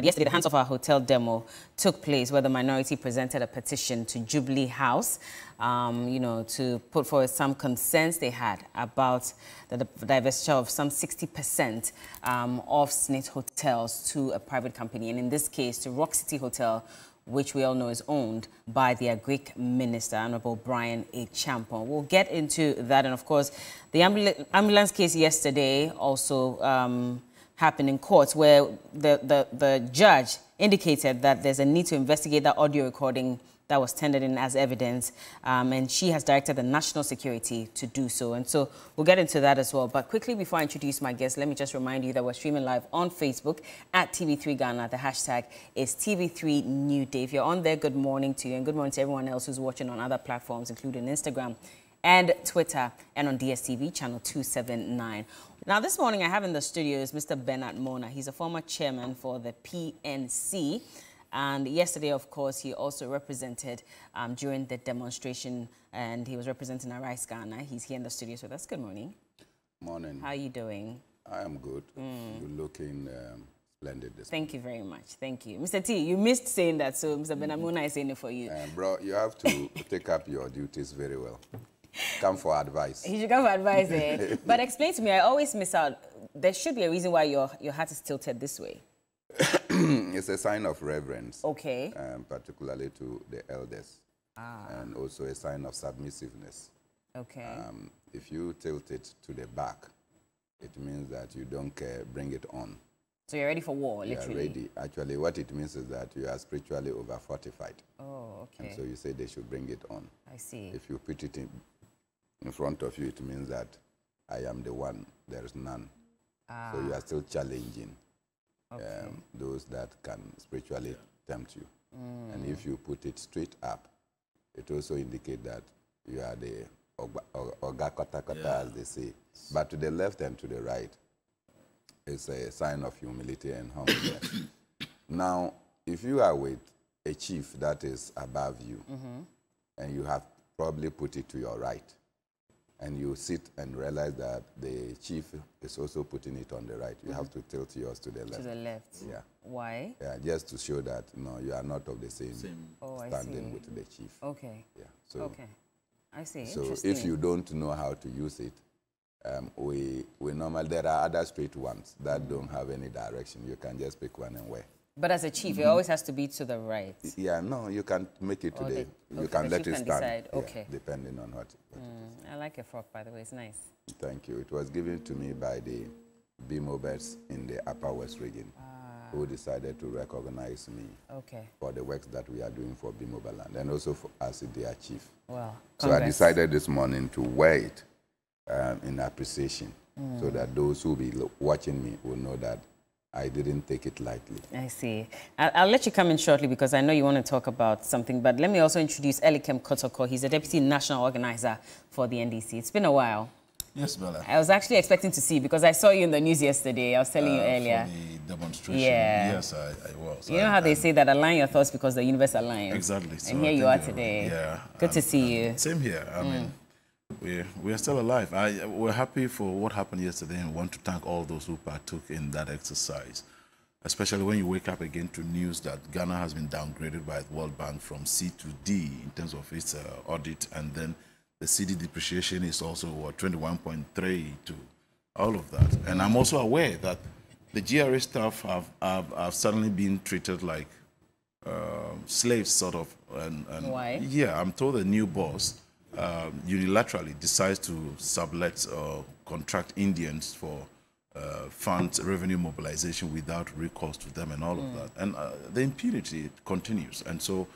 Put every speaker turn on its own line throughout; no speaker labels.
Yesterday, the hands-off hotel demo took place where the minority presented a petition to Jubilee House, to put forward some concerns they had about the divestiture of some 60% of SSNIT hotels to a private company, and in this case, to Rock City Hotel, which we all know is owned by the Agric Minister, Honorable Brian A. Champon. We'll get into that, and of course, the ambulance case yesterday also happened in court, where the judge indicated that there's a need to investigate that audio recording that was tendered in as evidence, and she has directed the National Security to do so. And so we'll get into that as well. But quickly, before I introduce my guest, let me just remind you that we're streaming live on Facebook at TV3 Ghana. The hashtag is TV3 New Day. If you're on there, good morning to you, and good morning to everyone else who's watching on other platforms, including Instagram and Twitter, and on DSTV, channel 279. Now, this morning I have in the studio is Mr. Bernard Mona. He's a former chairman for the PNC. And yesterday, of course, he also represented during the demonstration, and he was representing Arise Ghana. He's here in the studio with us. Good morning.
Morning.
How are you doing?
I am good. You're looking splendid this
Thank you very much. Thank you. Mr. T, you missed saying that, so Mr. Bernard Mona is saying it for you.
Bro, you have to take up your duties very well. Come for advice.
You should come for advice, eh? But explain to me, I always miss out. There should be a reason why your hat is tilted this way.
It's a sign of reverence.
Okay.
Particularly to the elders. And also a sign of submissiveness.
Okay.
If you tilt it to the back, it means that you don't bring it on.
So you're ready for war, literally?
You are ready. Actually, what it means is that you are spiritually over-fortified.
Oh, okay.
And so you say they should bring it on.
I see.
If you put it in front of you, it means that I am the one, there is none. So you are still challenging those that can spiritually tempt you. And if you put it straight up, it also indicates that you are the Oga Kota Kota, as they say. But to the left and to the right, it's a sign of humility and humbleness. Now, if you are with a chief that is above you, and you have probably put it to your right, and you sit and realize that the chief is also putting it on the right, you have to tilt yours to the left.
To the left?
Yeah.
Why?
Yeah, just to show that, no, you are not of the same standing with the chief.
Okay.
Yeah. So,
okay. I see.
So if you don't know how to use it, we normally, there are other straight ones that don't have any direction. You can just pick one and wear.
But as a chief, it always has to be to the right.
Yeah, no, you can make it today. You can let it stand.
Decide. Okay.
Yeah, depending on what it is.
I like your frock, by the way. It's nice.
Thank you. It was given to me by the BMOBETs in the Upper West region, who decided to recognize me for the works that we are doing for BMOBELand, and also for us, their chief.
Wow.
So I decided this morning to wear it in appreciation, so that those who will be watching me will know that I didn't take it lightly. I
see. I'll let you come in shortly because I know you want to talk about something, but let me also introduce Elikem Kotoko. He's a Deputy National Organizer for the NDC. It's been a while.
Yes, Bella.
I was actually expecting to see because I saw you in the news yesterday. I was telling you earlier.
For the demonstration.
Yeah.
Yes, I was.
You know how they say that align your thoughts because the universe aligns.
Exactly. So
and here you are today.
Yeah.
Good to see you.
Same here. I mean, we are still alive. We're happy for what happened yesterday and want to thank all those who partook in that exercise, especially when you wake up again to news that Ghana has been downgraded by the World Bank from C to D in terms of its audit, and then the CD depreciation is also, 21.3 to all of that. And I'm also aware that the GRA staff have suddenly been treated like slaves, sort of. And
why?
Yeah, I'm told the new boss unilaterally decides to sublet or contract Indians for funds revenue mobilization without recourse to them and all of that. And the impunity continues. And so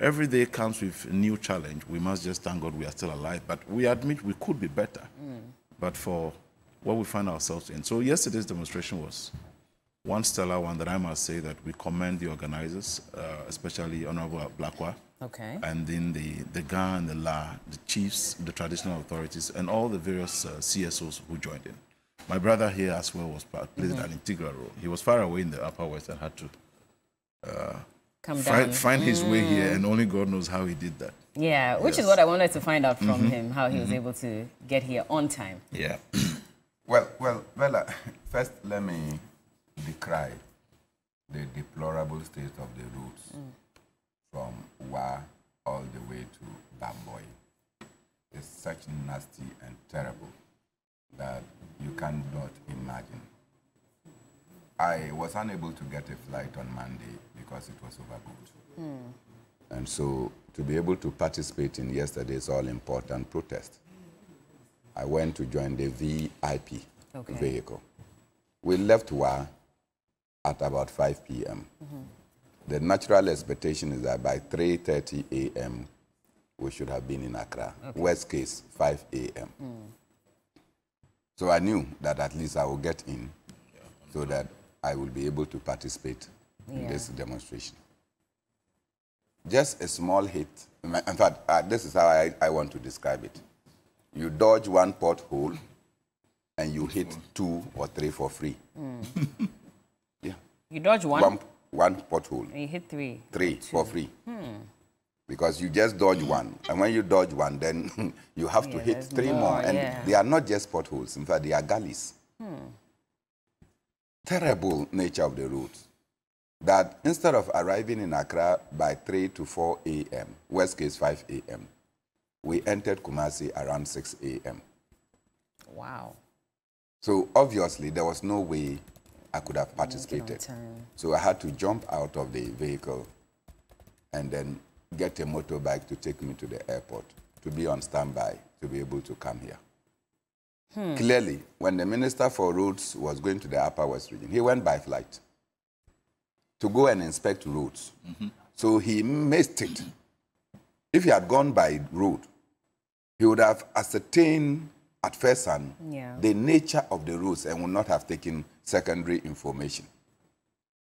every day comes with a new challenge. We must just thank God we are still alive. But we admit we could be better. But for what we find ourselves in. So yesterday's demonstration was one stellar one that I must say that we commend the organizers, especially Honorable Blakwa.
Okay.
And then the GA and the LA, the chiefs, the traditional authorities, and all the various CSOs who joined in. My brother here as well played an integral role. He was far away in the Upper West and had to find his way here, and only God knows how he did that.
Yeah, which is what I wanted to find out from him, how he was able to get here on time.
Yeah.
Well, Bella, first let me decry the deplorable state of the roads from Wa all the way to Bamboy is such nasty and terrible that you cannot imagine. I was unable to get a flight on Monday because it was overbooked. And so to be able to participate in yesterday's all-important protest, I went to join the VIP vehicle. We left Wa at about 5 p.m. The natural expectation is that by 3:30 a.m., we should have been in Accra. Worst case, 5 a.m. So I knew that at least I will get in so that I will be able to participate in this demonstration. Just a small hit. In fact, this is how I want to describe it. You dodge one pothole and you hit 2 or 3 for free. Yeah.
You dodge one?
One pothole.
And you hit 3.
3 for free. Because you just dodge one. And when you dodge one, then you have to hit 3 more. And they are not just potholes. In fact, they are gullies. Terrible nature of the roads. That instead of arriving in Accra by 3 to 4 a.m., worst case 5 a.m., we entered Kumasi around 6 a.m.
Wow.
So obviously there was no way I could have participated. So I had to jump out of the vehicle and then get a motorbike to take me to the airport to be on standby to be able to come here. Clearly, when the Minister for Roads was going to the Upper West region, he went by flight to go and inspect roads. So he missed it. If he had gone by road, he would have ascertained at first hand the nature of the roads and would not have taken secondary information.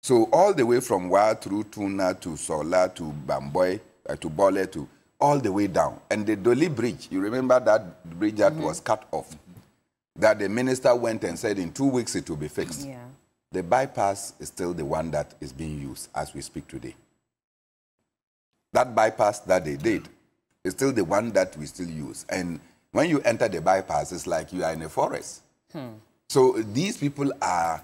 So all the way from Wa through Tuna to Sola to Bamboy to Bole to all the way down. And the Doli Bridge, you remember that bridge that was cut off? That the minister went and said in 2 weeks it will be fixed. The bypass is still the one that is being used as we speak today. That bypass that they did is still the one that we still use. And when you enter the bypass, it's like you are in a forest. So these people are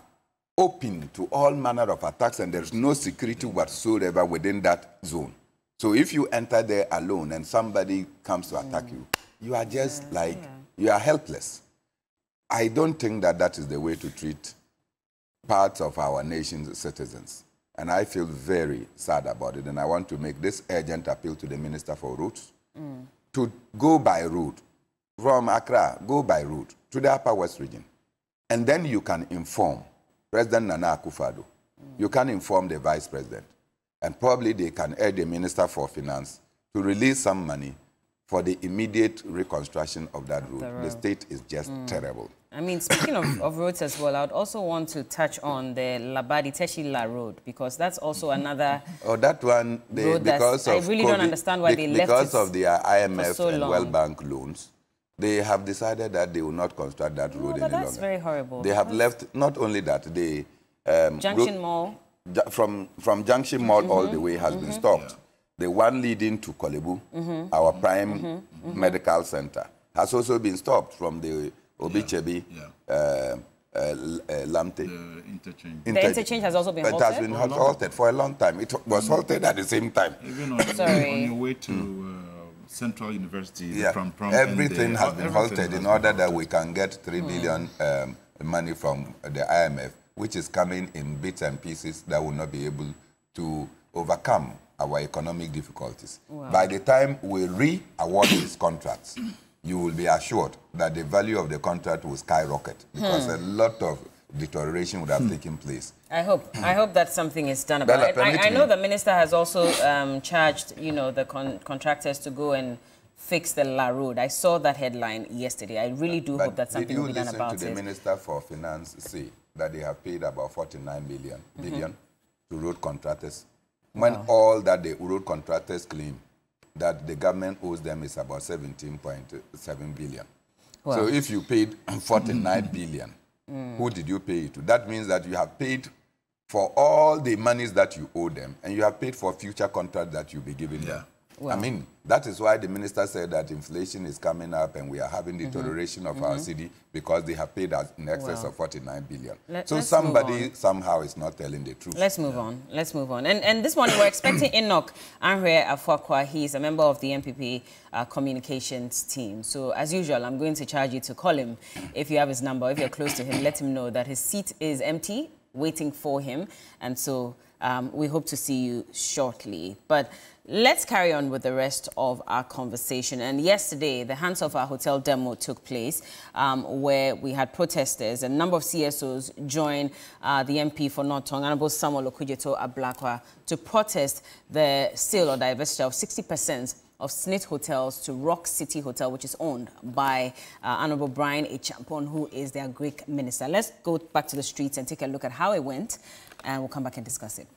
open to all manner of attacks, and there's no security whatsoever within that zone. So if you enter there alone and somebody comes to attack you, you are just you are helpless. I don't think that that is the way to treat parts of our nation's citizens. And I feel very sad about it. And I want to make this urgent appeal to the Minister for Roads to go by road from Accra, go by road to the Upper West region. And then you can inform President Nana Akufo-Addo. You can inform the Vice President. And probably they can urge the Minister for Finance to release some money for the immediate reconstruction of that road. The state is just terrible.
I mean, speaking of roads as well, I would also want to touch on the Labadi-Teshila road, because that's also another
that one,
road
because
I really don't understand why they left it
because of the IMF
so
and
long.
World Bank loans. They have decided that they will not construct that road any longer.
That's very horrible.
They have left, not only that, the
Junction Mall.
From Junction Mall all the way has been stopped. The one leading to Kolebu, our prime medical center, has also been stopped from the Obichebi, Lamte.
Interchange.
The interchange has also been halted?
It has been halted for a long time. It was halted at the same time.
Even on your way to Central University,
everything has been halted in order that we can get 3 billion money from the IMF, which is coming in bits and pieces that will not be able to overcome our economic difficulties. By the time we re-award these contracts, you will be assured that the value of the contract will skyrocket, because a lot of deterioration would have taken place.
I hope that something is done about it. I know the minister has also charged, the contractors to go and fix the La Road. I saw that headline yesterday. I really do hope that something will be done about it.
Did you listen to the Minister for Finance say that they have paid about 49 billion to road contractors, when all that the road contractors claim that the government owes them is about 17.7 billion. Wow. So if you paid 49 billion, who did you pay it to? That means that you have paid for all the monies that you owe them, and you have paid for future contracts that you'll be giving them. I mean, that is why the minister said that inflation is coming up and we are having deterioration of our city because they have paid us in excess of 49 billion. So somebody somehow is not telling the truth.
Let's move on. Let's move on. And this morning we're expecting Enoch Anhre Afuakwa. He's a member of the MPP communications team. So as usual, I'm going to charge you to call him if you have his number. If you're close to him, let him know that his seat is empty, waiting for him. And so we hope to see you shortly. But let's carry on with the rest of our conversation. And yesterday, the Hands Off Our Hotel demo took place where we had protesters. A number of CSOs joined the MP for North Tongue, Honorable Samuel Okudzeto Ablakwa, to protest the sale or divestiture of 60% of Snit Hotels to Rock City Hotel, which is owned by Honorable Brian Echampon, who is their Greek minister. Let's go back to the streets and take a look at how it went, and we'll come back and discuss it.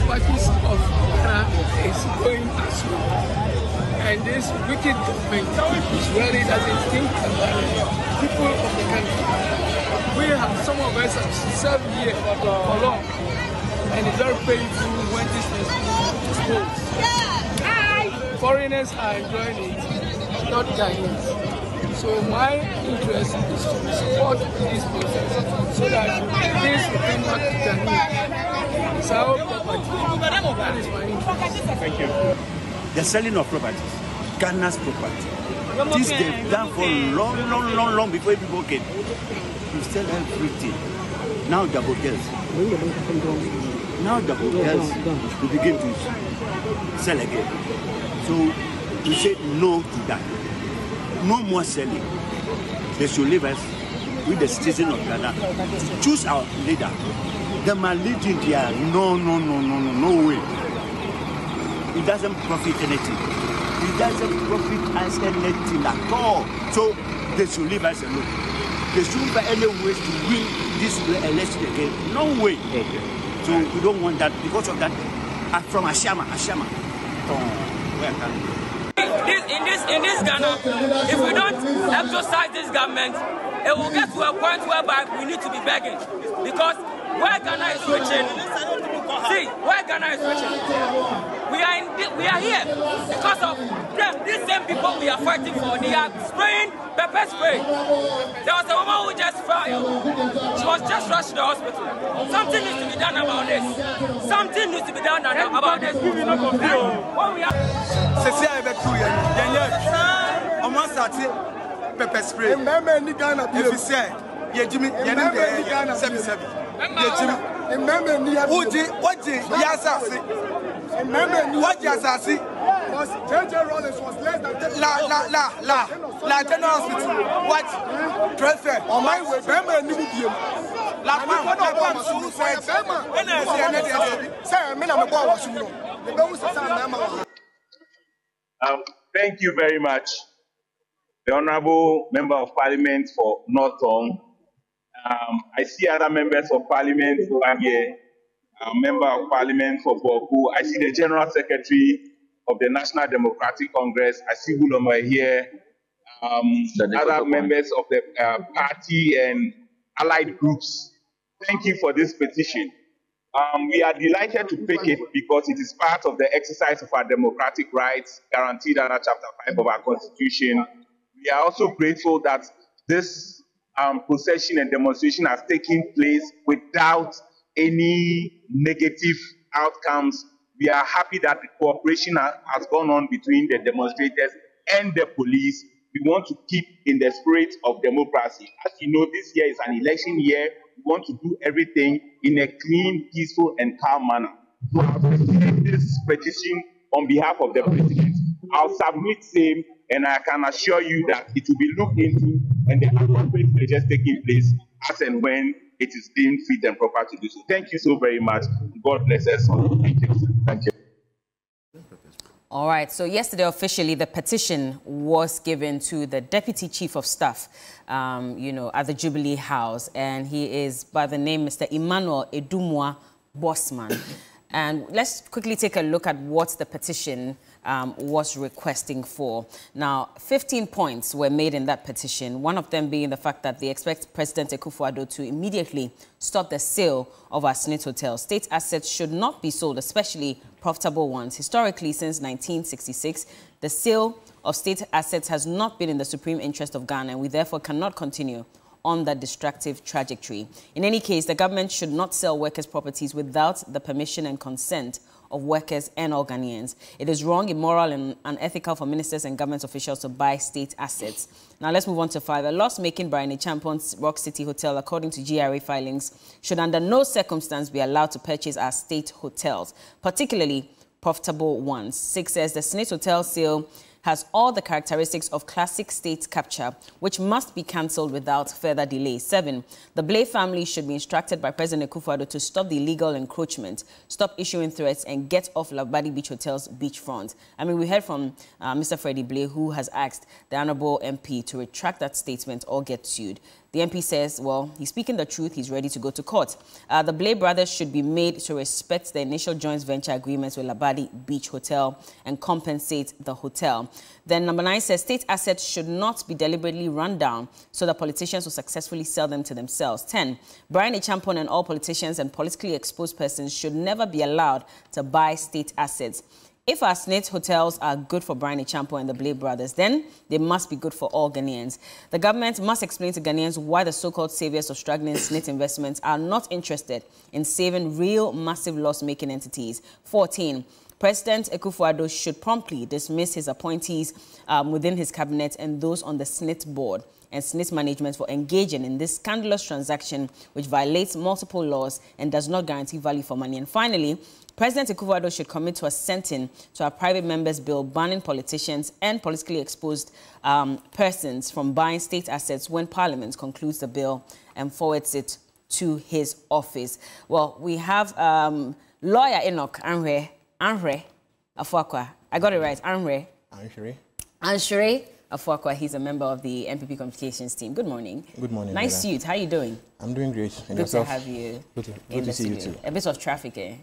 Properties of Ghana is going astray, and this wicked government really doesn't think about the people of the country. We have some of us have served here for long, and it's very painful when this is disposed. Foreigners are enjoying it, not Ghanaians. So my interest is to support this process so that this will come back to Ghanaians. So that is my interest.
Thank you. The selling of properties, Ghana's property. This they've done for long before people came. You sell everything. Now the hotels. Now the hotels will begin to sell again. So we say no to that. No more selling. They should leave us with the citizen of Ghana to choose our leader. The man leading here, no way. It doesn't profit anything. It doesn't profit us anything at all. So they should leave us alone. They shouldn't find any ways to win this election again. No way. Okay. So we don't want that. Because of that, from Ashama.
In this Ghana, if we don't exercise this government, it will get to a point whereby we need to be begging. Because where Ghana is reaching, we are here because of them. These same people we are fighting for, they are spraying pepper spray. There was a woman who just fell. She was just rushed to the hospital. Something needs to be done about this. Something needs to be done about this. What we are.
Pepper spray. If you say, what JJ Rollins was less than General Hospital. What? Transfer. On my way,
thank you very much, the Honorable Member of Parliament for North Tongue. I see other members of Parliament over here. Member of Parliament for Boku. I see the General Secretary of the National Democratic Congress. I see Buloma here. Other members of the party and allied groups. Thank you for this petition. We are delighted to pick it because it is part of the exercise of our democratic rights guaranteed under Chapter 5 of our Constitution. We are also grateful that this procession and demonstration has taken place without any negative outcomes. We are happy that the cooperation has gone on between the demonstrators and the police. We want to keep in the spirit of democracy. As you know, this year is an election year. We want to do everything in a clean, peaceful, and calm manner. So I'll submit this petition on behalf of the president. I'll submit same, and I can assure you that it will be looked into and the appropriate measures taking place as and when it is deemed fit and proper to do so. Thank you so very much. God bless us all. Thank you. Thank you.
All right, so yesterday officially the petition was given to the Deputy Chief of Staff, at the Jubilee House, and he is by the name Mr. Emmanuel Edumwa Bossman. And let's quickly take a look at what the petition was requesting for. Now, 15 points were made in that petition, one of them being the fact that they expect President Akufo-Addo to immediately stop the sale of our SSNIT hotels. State assets should not be sold, especially profitable ones. Historically, since 1966, the sale of state assets has not been in the supreme interest of Ghana, and we therefore cannot continue on that destructive trajectory. In any case, the government should not sell workers' properties without the permission and consent of workers and all Ghanaians. It is wrong, immoral, and unethical for ministers and government officials to buy state assets. Now let's move on to 5. A loss-making Brian Champon's Rock City Hotel, according to GRA filings, should under no circumstance be allowed to purchase our state hotels, particularly profitable ones. 6 says the SSNIT hotel sale has all the characteristics of classic state capture, which must be cancelled without further delay. 7, the Blay family should be instructed by President Akufo-Addo to stop the illegal encroachment, stop issuing threats, and get off Labadi Beach Hotel's beachfront. I mean, we heard from Mr. Freddie Blay, who has asked the Honourable MP to retract that statement or get sued. The MP says, well, he's speaking the truth. He's ready to go to court. The Blay brothers should be made to respect the initial joint venture agreements with Labadi Beach Hotel and compensate the hotel. Then number 9 says state assets should not be deliberately run down so that politicians will successfully sell them to themselves. 10, Brian Champon and all politicians and politically exposed persons should never be allowed to buy state assets. If our SSNIT hotels are good for Brian Champo and the Blay brothers, then they must be good for all Ghanaians. The government must explain to Ghanaians why the so-called saviors of struggling SSNIT investments are not interested in saving real massive loss-making entities. 14, President Akufo-Addo should promptly dismiss his appointees within his cabinet and those on the SSNIT board and SSNIT management for engaging in this scandalous transaction which violates multiple laws and does not guarantee value for money. And finally, President Akufo-Addo should commit to assenting to a private members' bill banning politicians and politically exposed persons from buying state assets when Parliament concludes the bill and forwards it to his office. Well, we have lawyer Enoch Anhre Afuakwa. I got it right, Anhre. Anhre Afuakwa. He's a member of the MPP communications team. Good morning.
Good morning.
Nice suit. How are you doing?
I'm doing great. And
good
yourself?
To have you.
Good to see you too.
A bit of traffic, eh?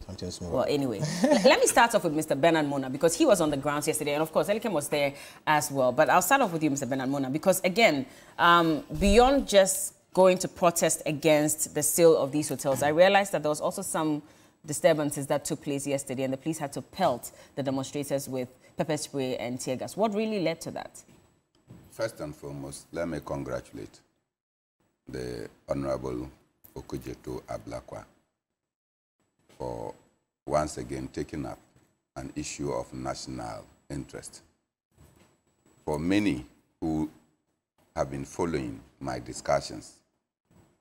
Something small.
Well, anyway, let me start off with Mr. Bernard Mona because he was on the grounds yesterday, and of course, Elikem was there as well. But I'll start off with you, Mr. Bernard Mona, because again, beyond just going to protest against the sale of these hotels, I realized that there was also some disturbances that took place yesterday, and the police had to pelt the demonstrators with pepper spray and tear gas. What really led to that?
First and foremost, let me congratulate the Honorable Okujeto Ablakwa for once again taking up an issue of national interest. For many who have been following my discussions,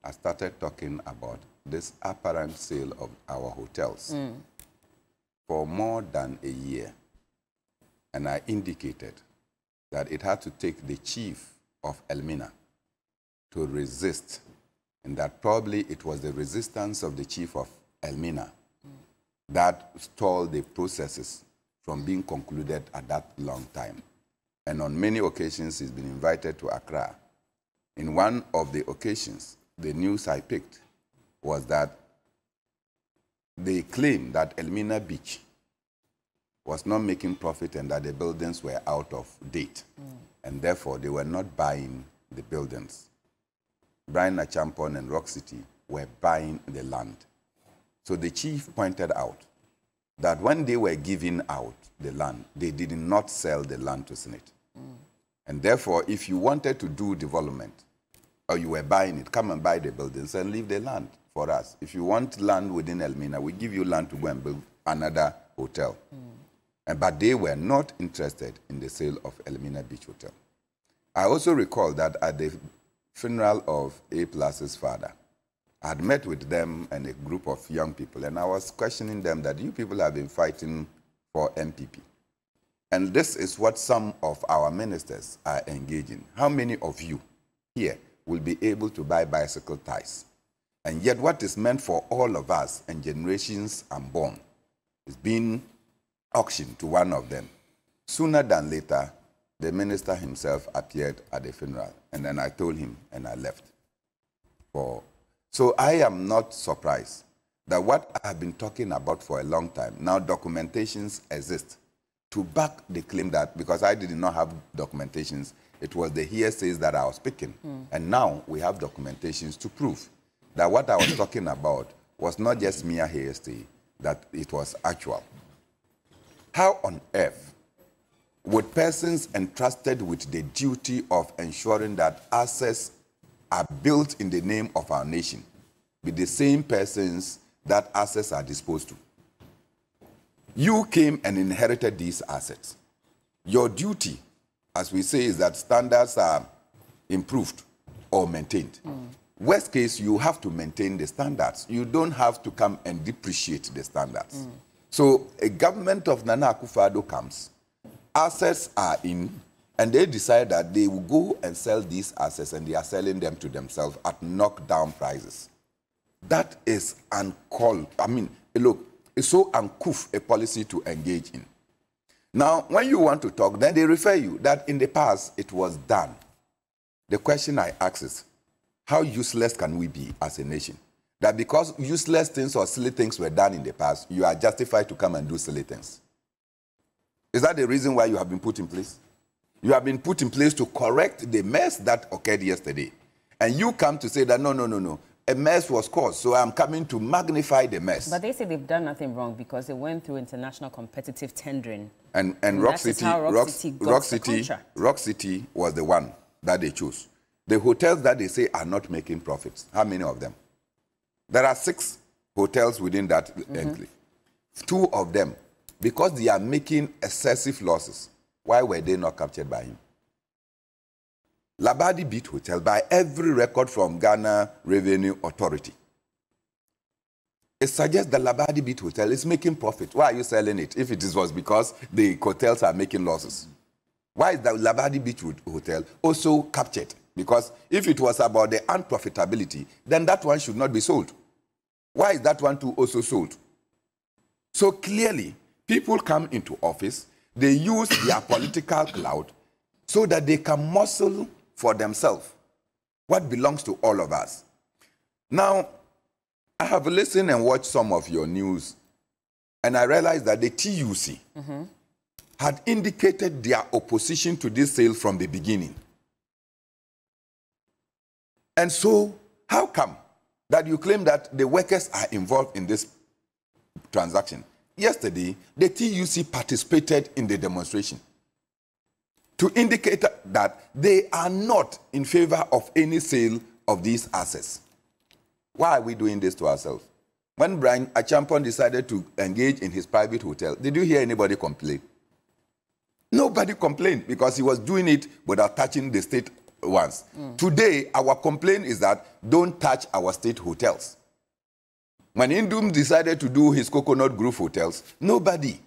I started talking about this apparent sale of our hotels for more than a year. And I indicated that it had to take the chief of Elmina to resist, and that probably it was the resistance of the chief of Elmina that stalled the processes from being concluded at that long time. And on many occasions, he's been invited to Accra. In one of the occasions, the news I picked was that they claimed that Elmina Beach was not making profit and that the buildings were out of date. And therefore, they were not buying the buildings. Brian Achampon and Rock City were buying the land. So the chief pointed out that when they were giving out the land, they did not sell the land to SSNIT. And therefore, if you wanted to do development, or you were buying it, come and buy the buildings and leave the land for us. If you want land within Elmina, we give you land to go and build another hotel. But they were not interested in the sale of Elmina Beach Hotel. I also recall that at the funeral of A+'s father, I had met with them and a group of young people, and I was questioning them that you people have been fighting for MPP. And this is what some of our ministers are engaging. How many of you here will be able to buy bicycle tires? And yet what is meant for all of us and generations unborn is being auctioned to one of them. Sooner than later, the minister himself appeared at the funeral, and then I told him and I left. So I am not surprised that what I've been talking about for a long time, now documentations exist to back the claim that, because I did not have documentations, it was the hearsays that I was speaking. And now we have documentations to prove that what I was talking about was not just mere hearsay, that it was actual. How on earth would persons entrusted with the duty of ensuring that assets are built in the name of our nation be the same persons that assets are disposed to? You came and inherited these assets. Your duty, as we say, is that standards are improved or maintained. Worst case, you have to maintain the standards. You don't have to come and depreciate the standards. So a government of Nana Akufo-Addo comes, assets are in, and they decide that they will go and sell these assets, and they are selling them to themselves at knockdown prices. That is uncalled. I mean, look, it's so uncouth a policy to engage in. Now, when you want to talk, then they refer you that in the past it was done. The question I ask is, how useless can we be as a nation? That because useless things or silly things were done in the past, you are justified to come and do silly things. Is that the reason why you have been put in place? You have been put in place to correct the mess that occurred yesterday. And you come to say that, no. A mess was caused, so I'm coming to magnify the mess.
But they say they've done nothing wrong because they went through international competitive tendering.
And Rock City was the one that they chose. The hotels that they say are not making profits, how many of them? There are 6 hotels within that enclave. 2 of them, because they are making excessive losses, why were they not captured by him? Labadi Beach Hotel, by every record from Ghana Revenue Authority, it suggests that Labadi Beach Hotel is making profit. Why are you selling it if it was because the hotels are making losses? Why is the Labadi Beach Hotel also captured? Because if it was about the unprofitability, then that one should not be sold. Why is that one too also sold? So clearly, people come into office, they use their political clout so that they can muscle for themselves what belongs to all of us. Now, I have listened and watched some of your news, and I realized that the TUC had indicated their opposition to this sale from the beginning. And so, how come that you claim that the workers are involved in this transaction? Yesterday, the TUC participated in the demonstration to indicate that they are not in favor of any sale of these assets. Why are we doing this to ourselves? When Brian Achampon decided to engage in his private hotel, did you hear anybody complain? Nobody complained because he was doing it without touching the state ones. Today, our complaint is that don't touch our state hotels. When Indum decided to do his Coconut Grove hotels, nobody.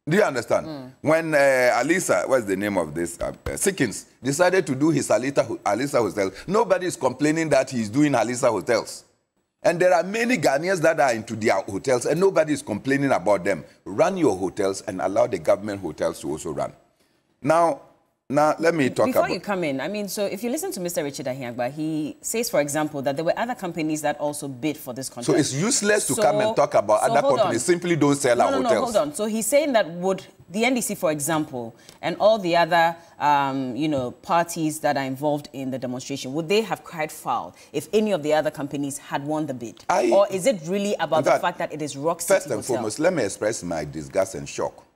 Do you understand? When Alisa, what's the name of this? Sickins decided to do his Alisa Hotel, nobody is complaining that he's doing Alisa Hotels. And there are many Ghanaians that are into their hotels and nobody is complaining about them. Run your hotels and allow the government hotels to also run. Now let me talk
Before you come in, I mean, so if you listen to Mr. Richard Ahiagba, he says, for example, that there were other companies that also bid for this contract.
So it's useless to come and talk about other companies. Simply don't sell our hotels. No,
hold on. So he's saying that would the NDC, for example, and all the other, parties that are involved in the demonstration, would they have cried foul if any of the other companies had won the bid? Or is it really about the fact that it is Rock City Hotel?
First and foremost, let me express my disgust and shock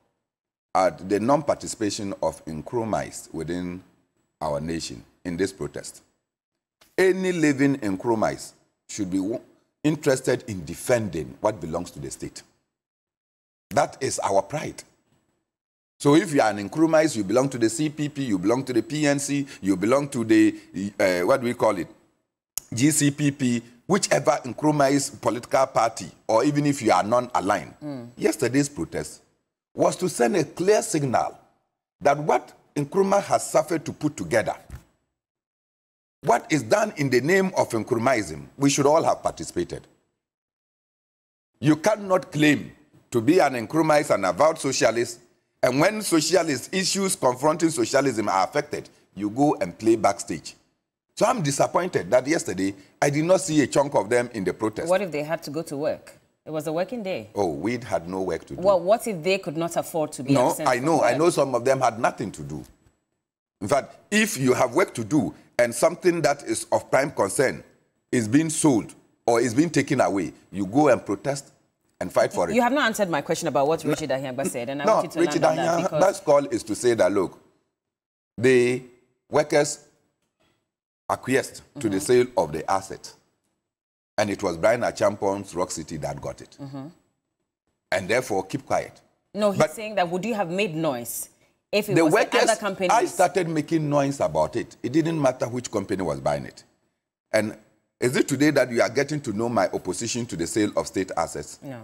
at the non-participation of Nkrumahs within our nation in this protest. Any living Nkrumahs should be interested in defending what belongs to the state. That is our pride. So if you are an Nkrumahs, you belong to the CPP, you belong to the PNC, you belong to the, GCPP, whichever Nkrumahs political party, or even if you are non-aligned. Yesterday's protest was to send a clear signal that what Nkrumah has suffered to put together, what is done in the name of Nkrumahism, we should all have participated. You cannot claim to be an Nkrumahist and avowed socialist, and when socialist issues confronting socialism are affected, you go and play backstage. So I'm disappointed that yesterday I did not see a chunk of them in the protest.
What if they had to go to work? It was a working day.
Oh, we had no work to do.
Well, what if they could not afford to be absent?
I know some of them had nothing to do. In fact, if you have work to do and something that is of prime concern is being sold or is being taken away, you go and protest and fight for it.
You have not answered my question about what Richard Ahiagba said, and I want you to
Richard
land on that because...
Ahiagba's call is to say that, look, the workers acquiesced to the sale of the asset. And it was Brian Achampon's Rock City that got it. And therefore, keep quiet.
No, he's saying that would you have made noise if it was the other companies?
I started making noise about it. It didn't matter which company was buying it. And is it today that you are getting to know my opposition to the sale of state assets?
No.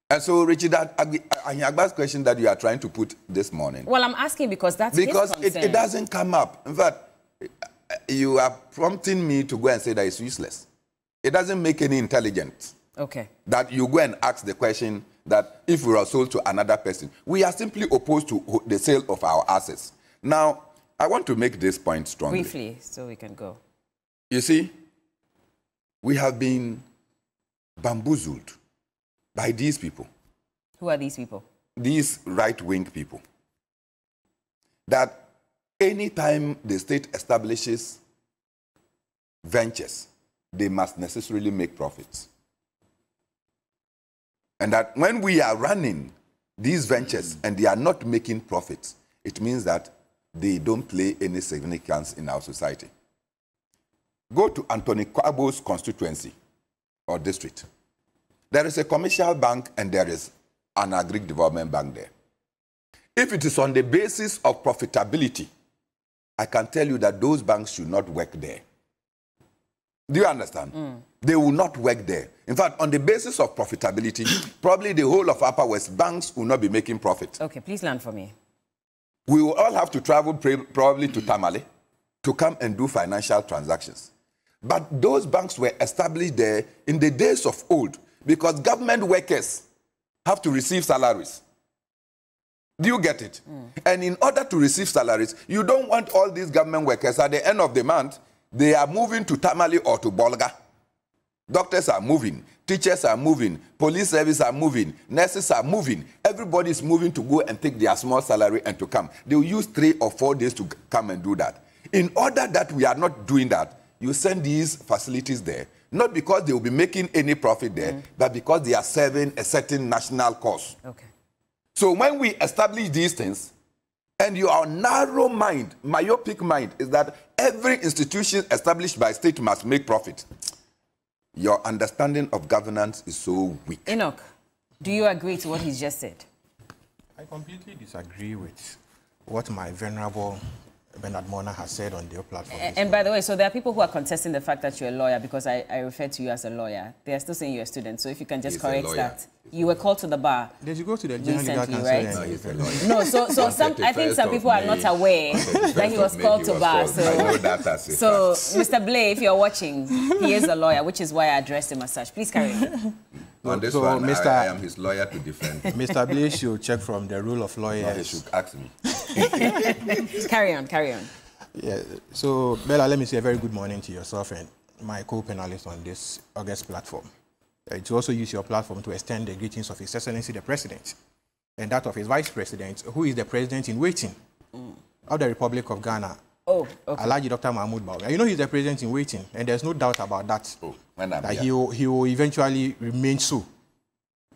And so, Richard, Ahiagba's question that you are trying to put this morning.
Well, I'm asking because that's his concern.
It doesn't come up. In fact, you are prompting me to go and say that it's useless. It doesn't make any intelligence.
Okay.
That you go and ask the question that if we are sold to another person, we are simply opposed to the sale of our assets. Now, I want to make this point strongly.
Briefly, so we can go.
You see, we have been bamboozled by these people.
Who are these people?
These right-wing people. That anytime the state establishes ventures, they must necessarily make profits. And that when we are running these ventures and they are not making profits, it means that they don't play any significance in our society. Go to Anthony Kwabo's constituency or district. There is a commercial bank and there is an agri development bank there. If it is on the basis of profitability, I can tell you that those banks should not work there. Do you understand? They will not work there. In fact, on the basis of profitability, probably the whole of Upper West banks will not be making profit.
Okay, please land for me.
We will all have to travel probably to Tamale to come and do financial transactions. But those banks were established there in the days of old because government workers have to receive salaries. Do you get it? And in order to receive salaries, you don't want all these government workers at the end of the month, they are moving to Tamale or to Bolga. Doctors are moving, teachers are moving, police service are moving, nurses are moving. Everybody is moving to go and take their small salary and to come. They will use 3 or 4 days to come and do that. In order that we are not doing that, you send these facilities there, not because they will be making any profit there, but because they are serving a certain national cause.
Okay.
So when we establish these things, and your narrow mind, myopic mind, is that every institution established by state must make profit, your understanding of governance is so weak.
Enoch, do you agree to what he's just said?
I completely disagree with what my venerable Bernard Mona has said on their platform.
And by the way, so there are people who are contesting the fact that you're a lawyer because I refer to you as a lawyer. They are still saying you're a student. So if you can just correct that. You were called to the bar.
Did you go to the General Legal Council?
Right?
No, he's a lawyer.
No, so I think some people are not aware that he was called to bar.
I know that as a
so
fact.
Mr. Blay, if you're watching, he is a lawyer, which is why I addressed him as such. Please carry on.
On this one, I am his lawyer to defend.
Mr. Blay should check from the rule of lawyers.
No, he should ask me.
Carry on.
Yeah, so Bella, let me say a very good morning to yourself and my co-panelists on this August platform. To also use your platform to extend the greetings of His Excellency the President and that of his Vice President, who is the President in waiting of the Republic of Ghana.
Oh, okay.
Alhaji Dr. Mahmoud Bawumia. You know he's the President in waiting, and there's no doubt about that. That he will eventually remain so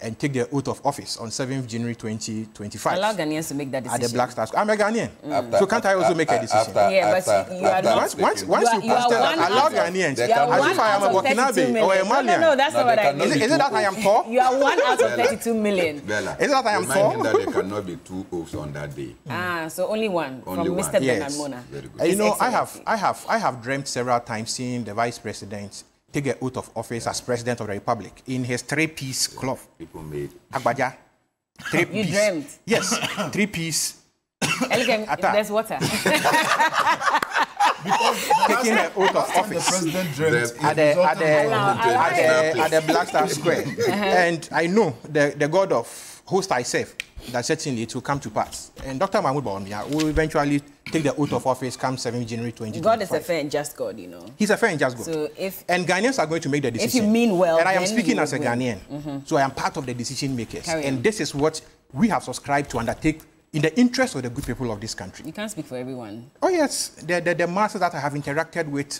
and take the oath of office on 7th January 2025.
Allow Ghanaians to make that decision.
At the Black Stars. I'm a Ghanaian. So can't I also make a decision?
You are not.
Once you pass that, allow Ghanaians. As if I am a Burkinabe or a Malian.
No, that's not what I mean.
Is it that I am tall?
You are 1 out of 32 million.
Bella,
is it that I am tall?
that there cannot be 2 oaths on that day.
So only one
Only
from
one.
Mr.
Yes.
Bernard Mona.
Very good.
You know, I have dreamt several times seeing the Vice President take an oath of office as President of the Republic in his 3-piece cloth.
People made.
Agbaja. 3-piece.
You dreamt?
Yes, 3-piece.
There's water.
Taking an oath of office at the Black Star Square. And I know the God of host thyself that certainly it will come to pass. And Dr. Mahmoud Bawumia will eventually take the oath of office come 7 January 2025.
God is a fair and just God, you know.
He's a fair and just God.
So
and Ghanaians are going to make the decision.
If you mean well,
and I am speaking as a Ghanaian, so I am part of the decision makers. And this is what we have subscribed to undertake in the interest of the good people of this country.
You can't speak for everyone.
Oh yes, the masses that I have interacted with,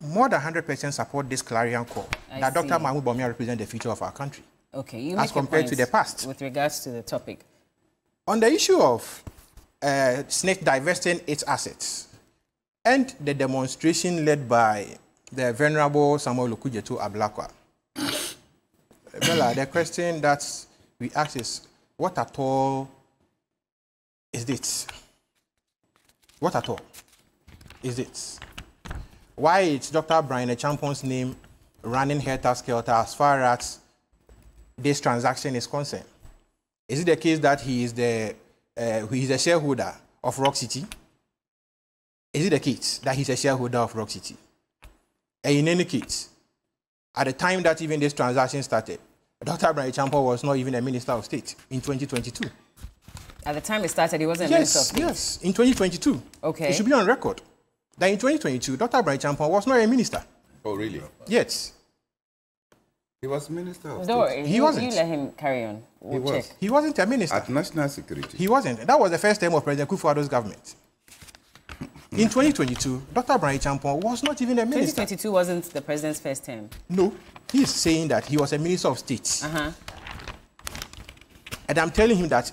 more than 100% support this clarion call that Dr. Mahmoud Bawumia represents the future of our country.
Okay, you
as compared to the past.
With regards to the topic.
On the issue of SSNIT divesting its assets and the demonstration led by the Venerable Samuel Okudzeto Ablakwa, Bella, the question that we ask is, what at all is this? What at all is it? Why is Dr. Brian Achampon's name running helter-skelter as far as this transaction is concerned? Is it the case that he is a shareholder of Rock City? Is it the case that he's a shareholder of Rock City? And in any case, at the time that even this transaction started, Dr. Brian Achampong was not even a Minister of State in 2022.
At the time it started, he wasn't a Minister of State?
Yes, in 2022.
Okay.
It should be on record that in 2022, Dr. Brian Achampong was not a minister.
Oh, really?
Yes.
He was Minister of State.
Don't worry,
he wasn't.
You let him carry on. We'll check.
He wasn't a minister.
At National Security.
He wasn't. That was the first term of President Kufuor's government. In 2022, Dr. Brian Achampong was not even a minister.
2022 wasn't the president's first term.
No. He's saying that he was a Minister of State. And I'm telling him that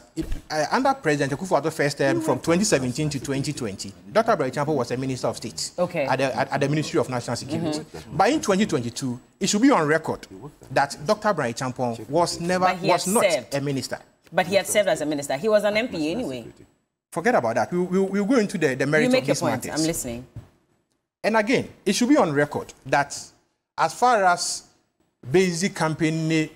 under President Kufuor's first term from 2017 to 2020, Dr. Brian Achampong was a Minister of State at the Ministry of National Security. But in 2022, it should be on record that Dr. Brian Achampong was not a minister.
But he had served as a minister. He was an MP anyway.
Forget about that. We'll go into the merits of these matters.
I'm listening.
And again, it should be on record that as far as basic company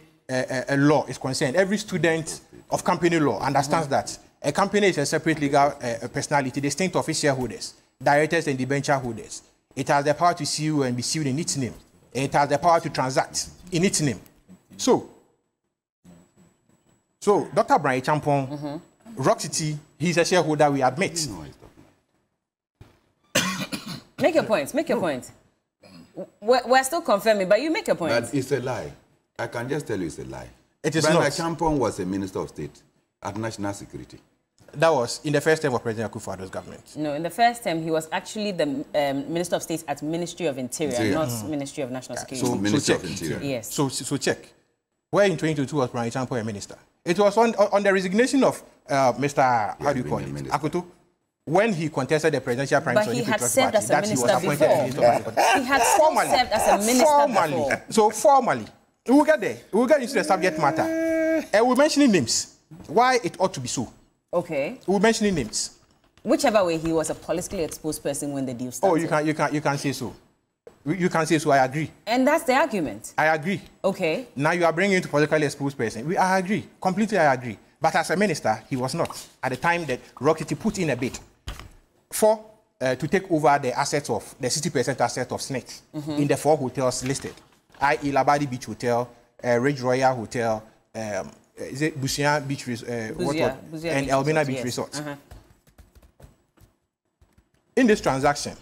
law is concerned, every student of company law understands that a company is a separate legal personality distinct of its shareholders, directors and debenture holders. It has the power to sue and be sued in its name. It has the power to transact in its name. So Dr. Brian Achampong, Rock City, he's a shareholder, we admit.
Make your point. Make your point. We're still confirming, but you make a point.
But it's a lie. I can just tell you it's a lie.
It is
Brian
not.
Achampong was a Minister of State at National Security.
That was in the first term of President Akufo-Addo's government.
No, in the first term, he was actually the Minister of State at Ministry of Interior, not Ministry of National Security.
So Ministry of Interior.
Yes.
So check. Where in 2022 was Brian Achampong a minister? It was on the resignation of Mr. How do you call it? Akoto. When he contested the presidential primary,
but he had served as a minister before. He had formally served as a minister before.
So formally, we'll get there. We'll get into the subject matter. And we're mentioning names. Why it ought to be so.
Okay.
We're mentioning names.
Whichever way, he was a politically exposed person when the deal started.
Oh, you can say so. You can say so. I agree.
And that's the argument.
I agree.
Okay.
Now you are bringing in to politically exposed person. I agree. Completely, I agree. But as a minister, he was not. At the time that Rock City put in a bid to take over the assets of the 60% asset of SSNIT in the 4 hotels listed, i.e. Labadi Beach Hotel, Ridge Royal Hotel, is it Busia Beach and Elmina Beach Resort. In this transaction,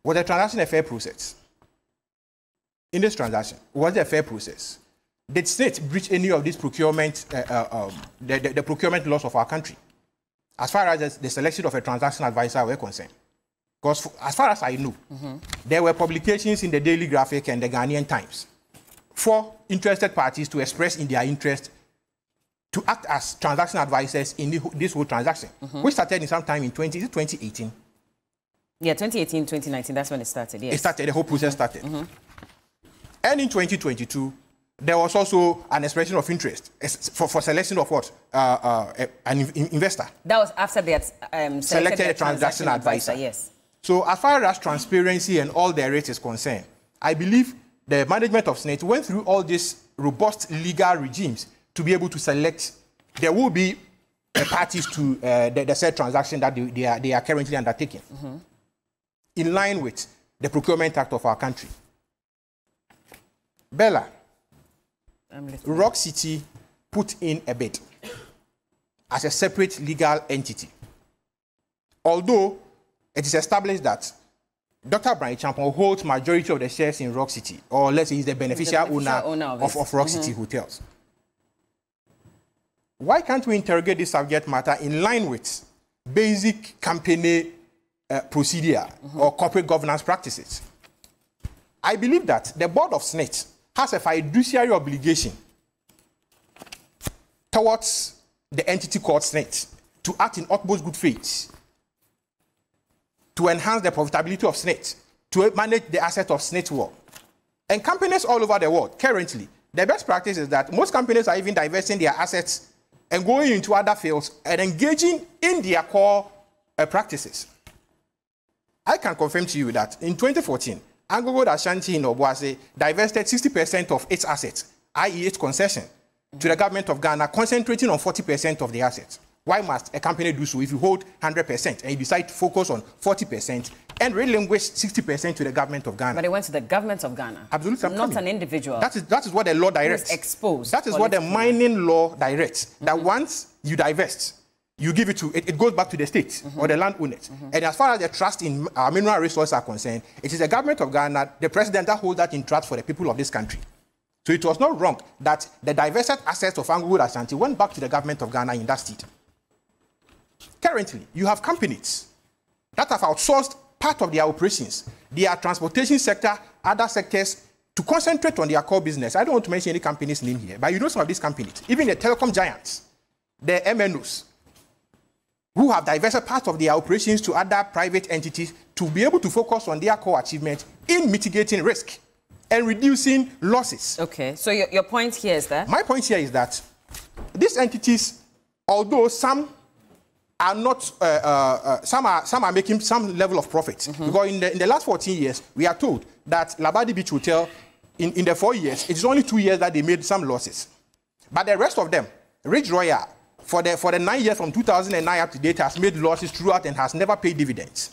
was the transaction a fair process? In this transaction, was it a fair process? Did SSNIT breach any of these procurement, the procurement laws of our country? As far as the selection of a transaction advisor were concerned. Because as far as I know, there were publications in the Daily Graphic and the Ghanaian Times for interested parties to express in their interest to act as transaction advisors in this whole transaction, which started in sometime in 2018.
Yeah, 2018, 2019, that's when it started, yes.
It started, the whole process started. And in 2022, there was also an expression of interest for selection of what? An investor.
That was after they had
selected a transaction advisor.
Yes.
So as far as transparency and all the rates is concerned, I believe the management of SSNIT went through all these robust legal regimes to be able to select. There will be parties to the said transaction that they are currently undertaking, in line with the Procurement Act of our country. Bella, Rock City put in a bid as a separate legal entity. Although it is established that Dr. Brian Champon holds majority of the shares in Rock City, or let's say he's the beneficial owner of Rock City Hotels. Why can't we interrogate this subject matter in line with basic company procedure or corporate governance practices? I believe that the board of SSNIT has a fiduciary obligation towards the entity called SSNIT to act in utmost good faith, to enhance the profitability of SSNIT, to manage the assets of SSNIT well. And companies all over the world, currently, the best practice is that most companies are even divesting their assets and going into other fields and engaging in their core practices. I can confirm to you that in 2014, Anglo Gold Ashanti in Obuasi divested 60% of its assets, i.e. its concession, to the government of Ghana, concentrating on 40% of the assets. Why must a company do so if you hold 100% and you decide to focus on 40% and relinquish 60% to the government of Ghana?
But it went to the government of Ghana.
Absolutely.
Not an individual.
That is what the law directs.
Exposed.
That is what the mining law directs. That once you divest, you give it to, it goes back to the state or the landowners. And as far as the trust in our mineral resources are concerned, it is the government of Ghana, the president, that holds that in trust for the people of this country. So it was not wrong that the divested assets of Anglo Gold Ashanti went back to the government of Ghana in that state. Currently, you have companies that have outsourced part of their operations, their transportation sector, other sectors, to concentrate on their core business. I don't want to mention any companies' name here, but you know some of these companies, even the telecom giants, the MNOs, who have divested part of their operations to other private entities to be able to focus on their core achievement in mitigating risk and reducing losses.
Okay, so your point here is that?
My point here is that these entities, although some are not, some are making some level of profit. Because in the last 14 years, we are told that Labadi Beach Hotel, in the 4 years, it is only 2 years that they made some losses. But the rest of them, Ridge Royal, for the 9 years from 2009 up to date, has made losses throughout and has never paid dividends.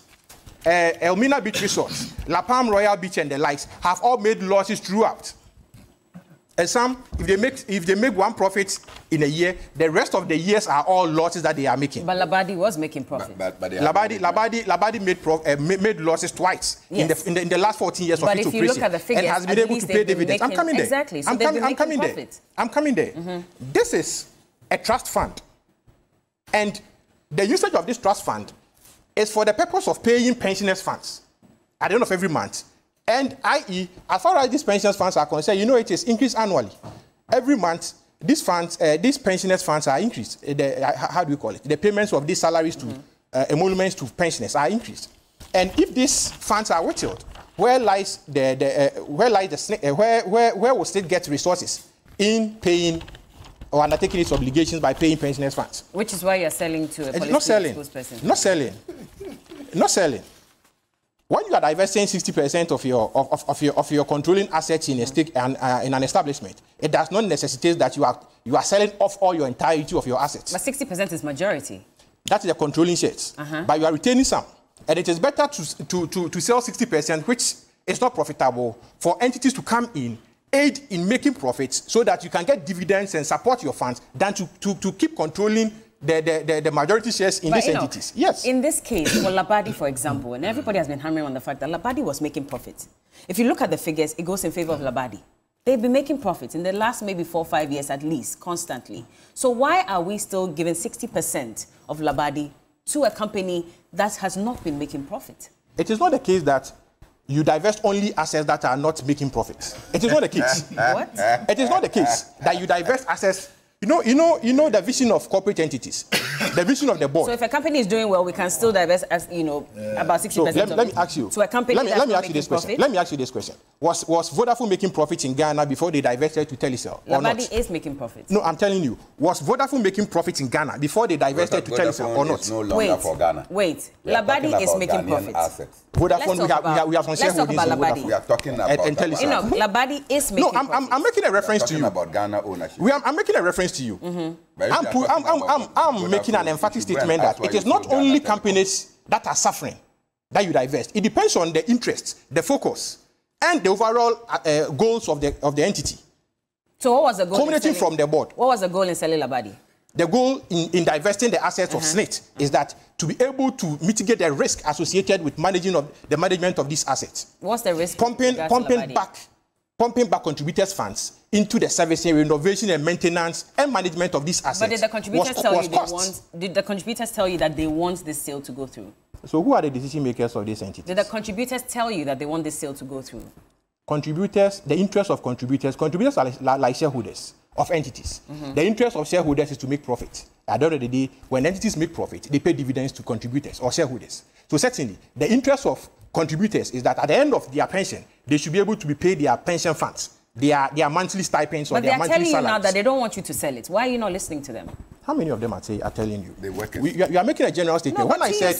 Elmina Beach Resorts, La Palm Royal Beach and the likes have all made losses throughout. And some, if they make one profit in a year, the rest of the years are all losses that they are making.
But Labadi was making profit.
But
Labadi made losses twice in the last 14 years of its operation.
But if you look at the figures,
and has been able to pay dividends. I'm coming there.
Exactly. So
I'm coming there. This is a trust fund, and the usage of this trust fund is for the purpose of paying pensioners' funds at the end of every month. And i.e., as far as these pensions funds are concerned, you know it is increased annually. Every month, these funds, these pensioners' funds are increased. How do you call it? The payments of these salaries to emoluments to pensioners are increased. And if these funds are withheld, where will state get resources in paying or undertaking its obligations by paying pensioners' funds?
Which is why you're selling to a politically exposed person.
Not selling. When you are divesting 60% of your controlling assets in a stake and in an establishment, it does not necessitate that you are selling off all your entirety of your assets.
But 60% is majority.
That is the controlling shares. But you are retaining some. And it is better to sell 60%, which is not profitable, for entities to come in, aid in making profits so that you can get dividends and support your funds than to keep controlling the majority shares in these entities. Yes.
In this case, for Labadi, for example, and everybody has been hammering on the fact that Labadi was making profits. If you look at the figures, it goes in favor of Labadi. They've been making profits in the last maybe 4 or 5 years at least, constantly. So why are we still giving 60% of Labadi to a company that has not been making profit?
It is not the case that you divest only assets that are not making profits. It is not the case.
What?
It is not the case that you divest assets. You know the vision of corporate entities, the vision of the board.
So if a company is doing well, we can still divest, as about 60%.
So let me ask you.
To a company
let me ask you this question. Let me ask you this question. Was Vodafone making profits in Ghana before they divested to Telecel?
Labadi is making profits.
No, I'm telling you. Was Vodafone making profits in Ghana before they divested to Telecel or not?
Is no longer for Ghana.
Wait. Labadi is making profits.
Vodafone, we have some shareholdings in Vodafone.
We are talking about
Telecel.
Labadi is making profits.
No, I'm making a reference to you.
About Ghana ownership.
I'm making a reference to you. I'm making an emphatic statement that it is not only companies that are suffering that you divest. It depends on the interests, the focus, and the overall goals of the entity.
So what was the goal?
Culminating from the board.
What was the goal in selling Labadi?
The goal in divesting the assets of SSNIT is that to be able to mitigate the risk associated with the management of these assets.
What's the risk?
Pumping back contributors' funds into the servicing, renovation, and maintenance and management of these assets.
But did the contributors tell you that they want this sale to go through?
So who are the decision makers of this entity?
Did the contributors tell you that they want this sale to go through?
Contributors, the interest of contributors are like shareholders of entities. The interest of shareholders is to make profit. At the end of the day, when entities make profit, they pay dividends to contributors or shareholders. So certainly, the interest of contributors is that at the end of their pension, they should be able to be paid their pension funds, their monthly stipends or their monthly salaries. But they're telling you now that they don't want you to sell it. Why are you not listening to them? How many of them are telling you?
They work.
You are making a general statement.
No, when I said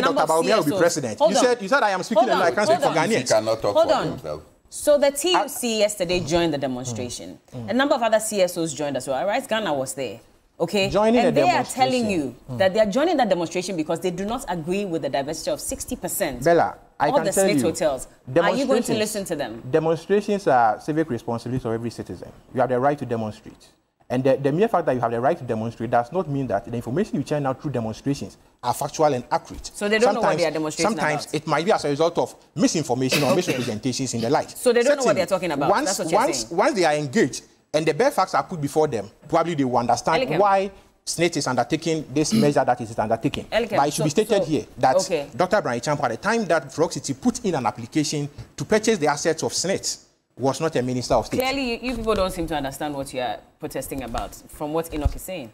Dr. Bawumia will be president, you said I am speaking and I can't speak for Ghanaians.
He cannot talk for himself.
So the TUC yesterday joined the demonstration. A number of other CSOs joined as well. Right? Ghana was there. Okay? And they are telling you that they are joining that demonstration because they do not agree with the divestiture of 60%
Bella, I
of
can
the
tell
SSNIT
you,
hotels. Are you going to listen to them?
Demonstrations are civic responsibilities of every citizen. You have the right to demonstrate. And the mere fact that you have the right to demonstrate does not mean that the information you churn out through demonstrations are factual and accurate.
So they don't know what they are demonstrating
sometimes
about?
It might be as a result of misinformation or misrepresentations in the light.
So they don't know what they're talking about. That's what you're saying.
Once they are engaged and the bare facts are put before them, probably they will understand why SSNIT is undertaking this measure that it is undertaking. But it should be stated here that Dr. Brian Champo, at the time that Frog City put in an application to purchase the assets of SSNIT, was not a minister of state.
Clearly, you people don't seem to understand what you are protesting about, from what Enoch is saying.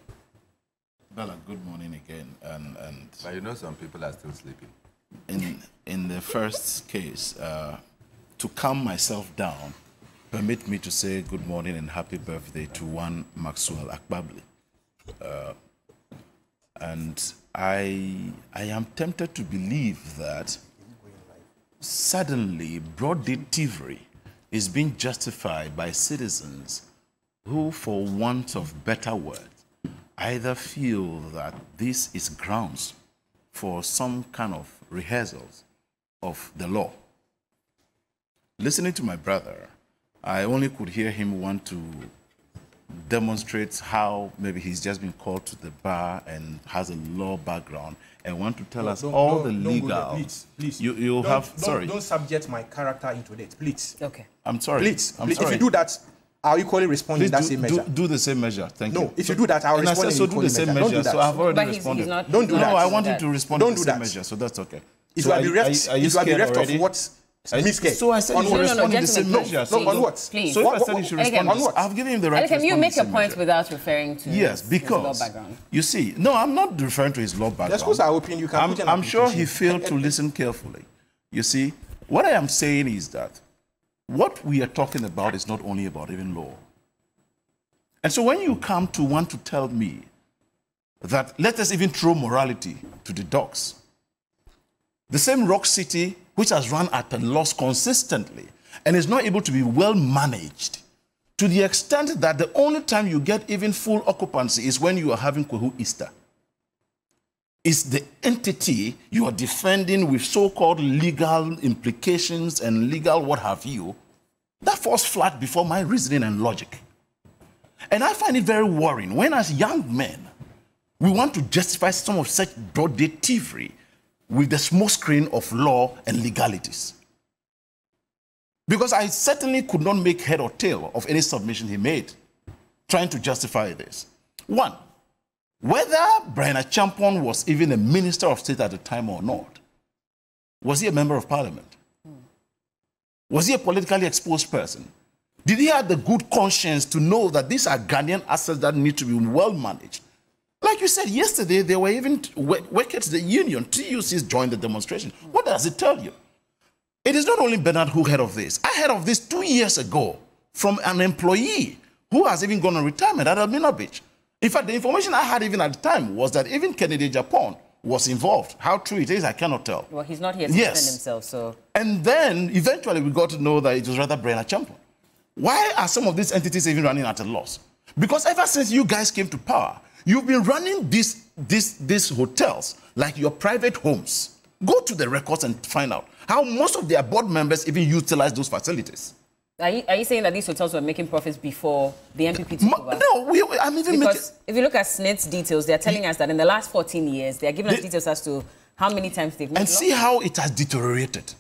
Bella, good morning again.
But you know some people are still sleeping.
In the first case, to calm myself down, permit me to say good morning and happy birthday to one Maxwell Akpabli. And I am tempted to believe that suddenly broad-day thievery is being justified by citizens who, for want of better words, either feel that this is grounds for some kind of rehearsals of the law. Listening to my brother, I only could hear him want to demonstrate how maybe he's just been called to the bar and has a law background and want to tell us all the legal.
Please.
Don't
subject my character into it, please.
Okay.
I'm sorry.
Please. If you do that, I'll equally respond in that same measure.
Do the same measure. Thank you.
No, if you do that, I'll respond in
the same measure.
Don't do that.
So I've already responded.
Don't do that.
No, I want him to respond in the same measure, so that's okay.
It will be reft of what?
So I said you should respond in the same measure.
No, on what?
Please.
So if I said you should respond on what? I've given him the right to respond.
You make a point without referring to his law background.
You see, no, I'm not referring to his law background.
The schools are open. You can.
I'm sure he failed to listen carefully. You see, what I am saying is that what we are talking about is not only about even law. And so when you come to want to tell me that let us even throw morality to the dogs, the same Rock City, which has run at a loss consistently and is not able to be well managed, to the extent that the only time you get even full occupancy is when you are having Kwehu Easter. It's the entity you are defending with so-called legal implications and legal what have you, that falls flat before my reasoning and logic. And I find it very worrying when as young men, we want to justify some of such broad-day thievery with the smoke screen of law and legalities. Because I certainly could not make head or tail of any submission he made trying to justify this. One, whether Brian Acheampong was even a minister of state at the time or not, was he a member of parliament? Was he a politically exposed person? Did he have the good conscience to know that these are Ghanaian assets that need to be well managed? Like you said yesterday, there were even workers, the union, TUCs joined the demonstration. What does it tell you? It is not only Bernard who heard of this. I heard of this 2 years ago from an employee who has even gone on retirement at Elmina Beach. In fact, the information I had even at the time was that even Kennedy Japan was involved. How true it is, I cannot tell.
Well, he's not here to defend himself, so...
And then, eventually, we got to know that it was rather Brian Acheampong. Why are some of these entities even running at a loss? Because ever since you guys came to power, you've been running these hotels like your private homes. Go to the records and find out how most of their board members even utilize those facilities.
Are you saying that these hotels were making profits before the NPP took over?
No, I'm even
because if you look at SNIT's details, they're telling us that in the last 14 years, they're giving us details as to how many times they've made.
And see how it has deteriorated.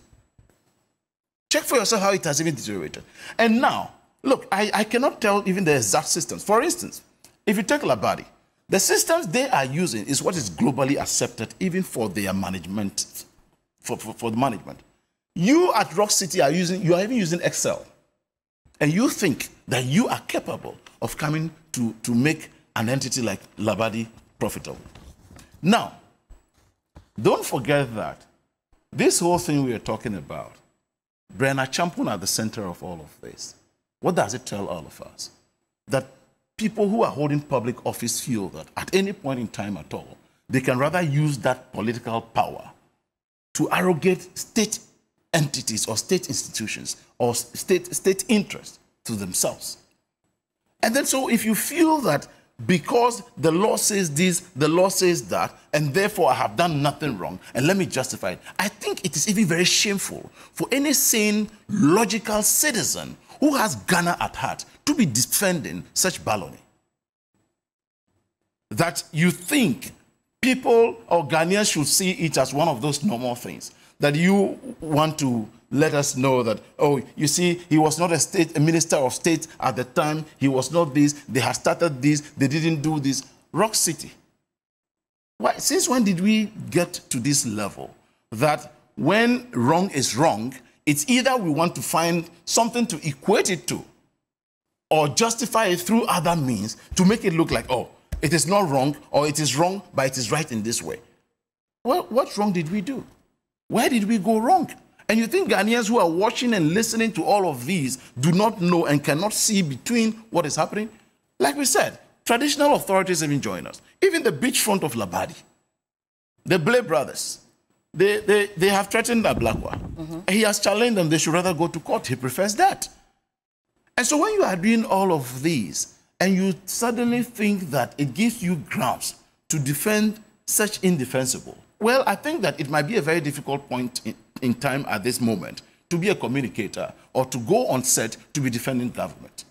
Check for yourself how it has even deteriorated. And now, look, I cannot tell even the exact systems. For instance, if you take Labadi, the systems they are using is what is globally accepted even for their management, for the management. You at Rock City you are even using Excel. And you think that you are capable of coming to make an entity like Labadi profitable. Now, don't forget that this whole thing we are talking about, Brenna Champon at the center of all of this. What does it tell all of us? That people who are holding public office feel that at any point in time at all, they can rather use that political power to arrogate state entities or state institutions or state interest to themselves. And then so if you feel that because the law says this, the law says that, and therefore I have done nothing wrong, and let me justify it, I think it is even very shameful for any sane, logical citizen who has Ghana at heart to be defending such baloney. That you think people or Ghanaians should see it as one of those normal things. That you want to let us know that, oh, you see, he was not a minister of state at the time. He was not this. They had started this. They didn't do this. Rock City. Why, since when did we get to this level? That when wrong is wrong, it's either we want to find something to equate it to or justify it through other means to make it look like, oh, it is not wrong, or it is wrong, but it is right in this way. Well, what wrong did we do? Where did we go wrong? And you think Ghanaians who are watching and listening to all of these do not know and cannot see between what is happening? Like we said, traditional authorities even join us. Even the beachfront of Labadi, the Blay brothers, they have threatened Ablakwa. He has challenged them. They should rather go to court. He prefers that. And so when you are doing all of these and you suddenly think that it gives you grounds to defend such indefensible, well, I think that it might be a very difficult point in time at this moment to be a communicator or to go on set to be defending government.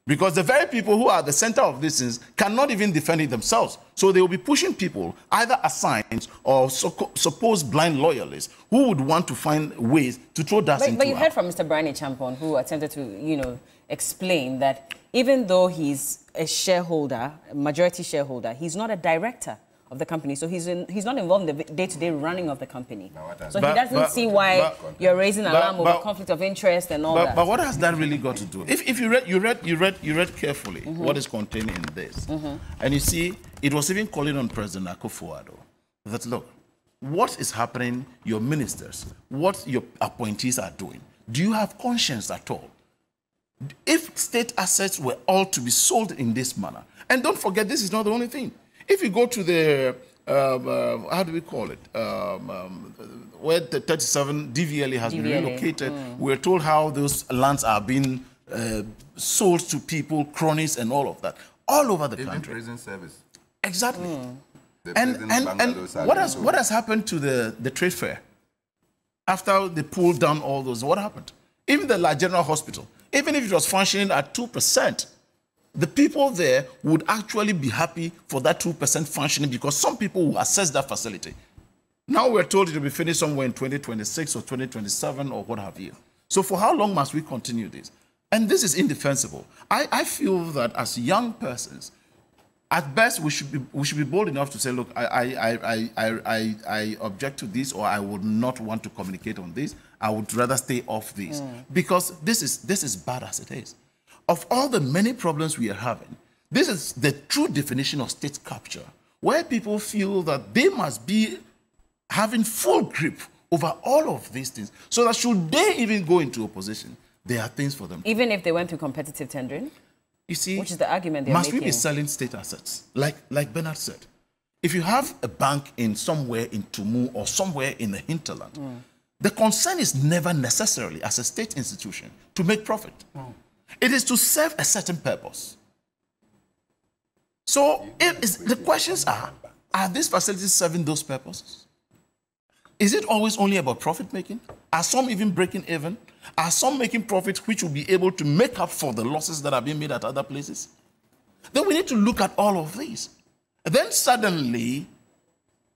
Because the very people who are at the center of these things cannot even defend it themselves. So they will be pushing people, either assigned or supposed blind loyalists, who would want to find ways to throw dust into.
But you heard from Mr. Brian Champon, who attempted to, explain that even though he's a shareholder, a majority shareholder, he's not a director of the company, so he's not involved in the day-to-day running of the company. So he doesn't see why you're raising alarm over conflict of interest and all that.
But what has that really got to do? If you read carefully what is contained in this, and you see, it was even calling on President Akufo-Addo that, look, what is happening, your ministers, what your appointees are doing, do you have conscience at all? If state assets were all to be sold in this manner, and don't forget, this is not the only thing. If you go to the, how do we call it, where the 37 DVLA has been relocated, we're told how those lands are being sold to people, cronies and all of that, all over the country.
Even prison service.
Exactly. And what has happened to the trade fair? After they pulled down all those, what happened? Even the La General Hospital, even if it was functioning at 2%, the people there would actually be happy for that 2% functioning because some people will access that facility. Now we're told it will be finished somewhere in 2026 or 2027 or what have you. So for how long must we continue this? And this is indefensible. I feel that as young persons, at best we should be bold enough to say, look, I object to this, or I would not want to communicate on this. I would rather stay off this because this is bad as it is. Of all the many problems we are having, this is the true definition of state capture, where people feel that they must be having full grip over all of these things, so that should they even go into opposition, there are things for them.
Even if they went through competitive tendering?
You see,
which is the argument they're making.
Must we be selling state assets? Like Bernard said, if you have a bank in somewhere in Tumu or somewhere in the hinterland, the concern is never necessarily as a state institution to make profit. It is to serve a certain purpose. So the questions are these facilities serving those purposes? Is it always only about profit making? Are some even breaking even? Are some making profits which will be able to make up for the losses that are being made at other places? Then we need to look at all of these. Then suddenly,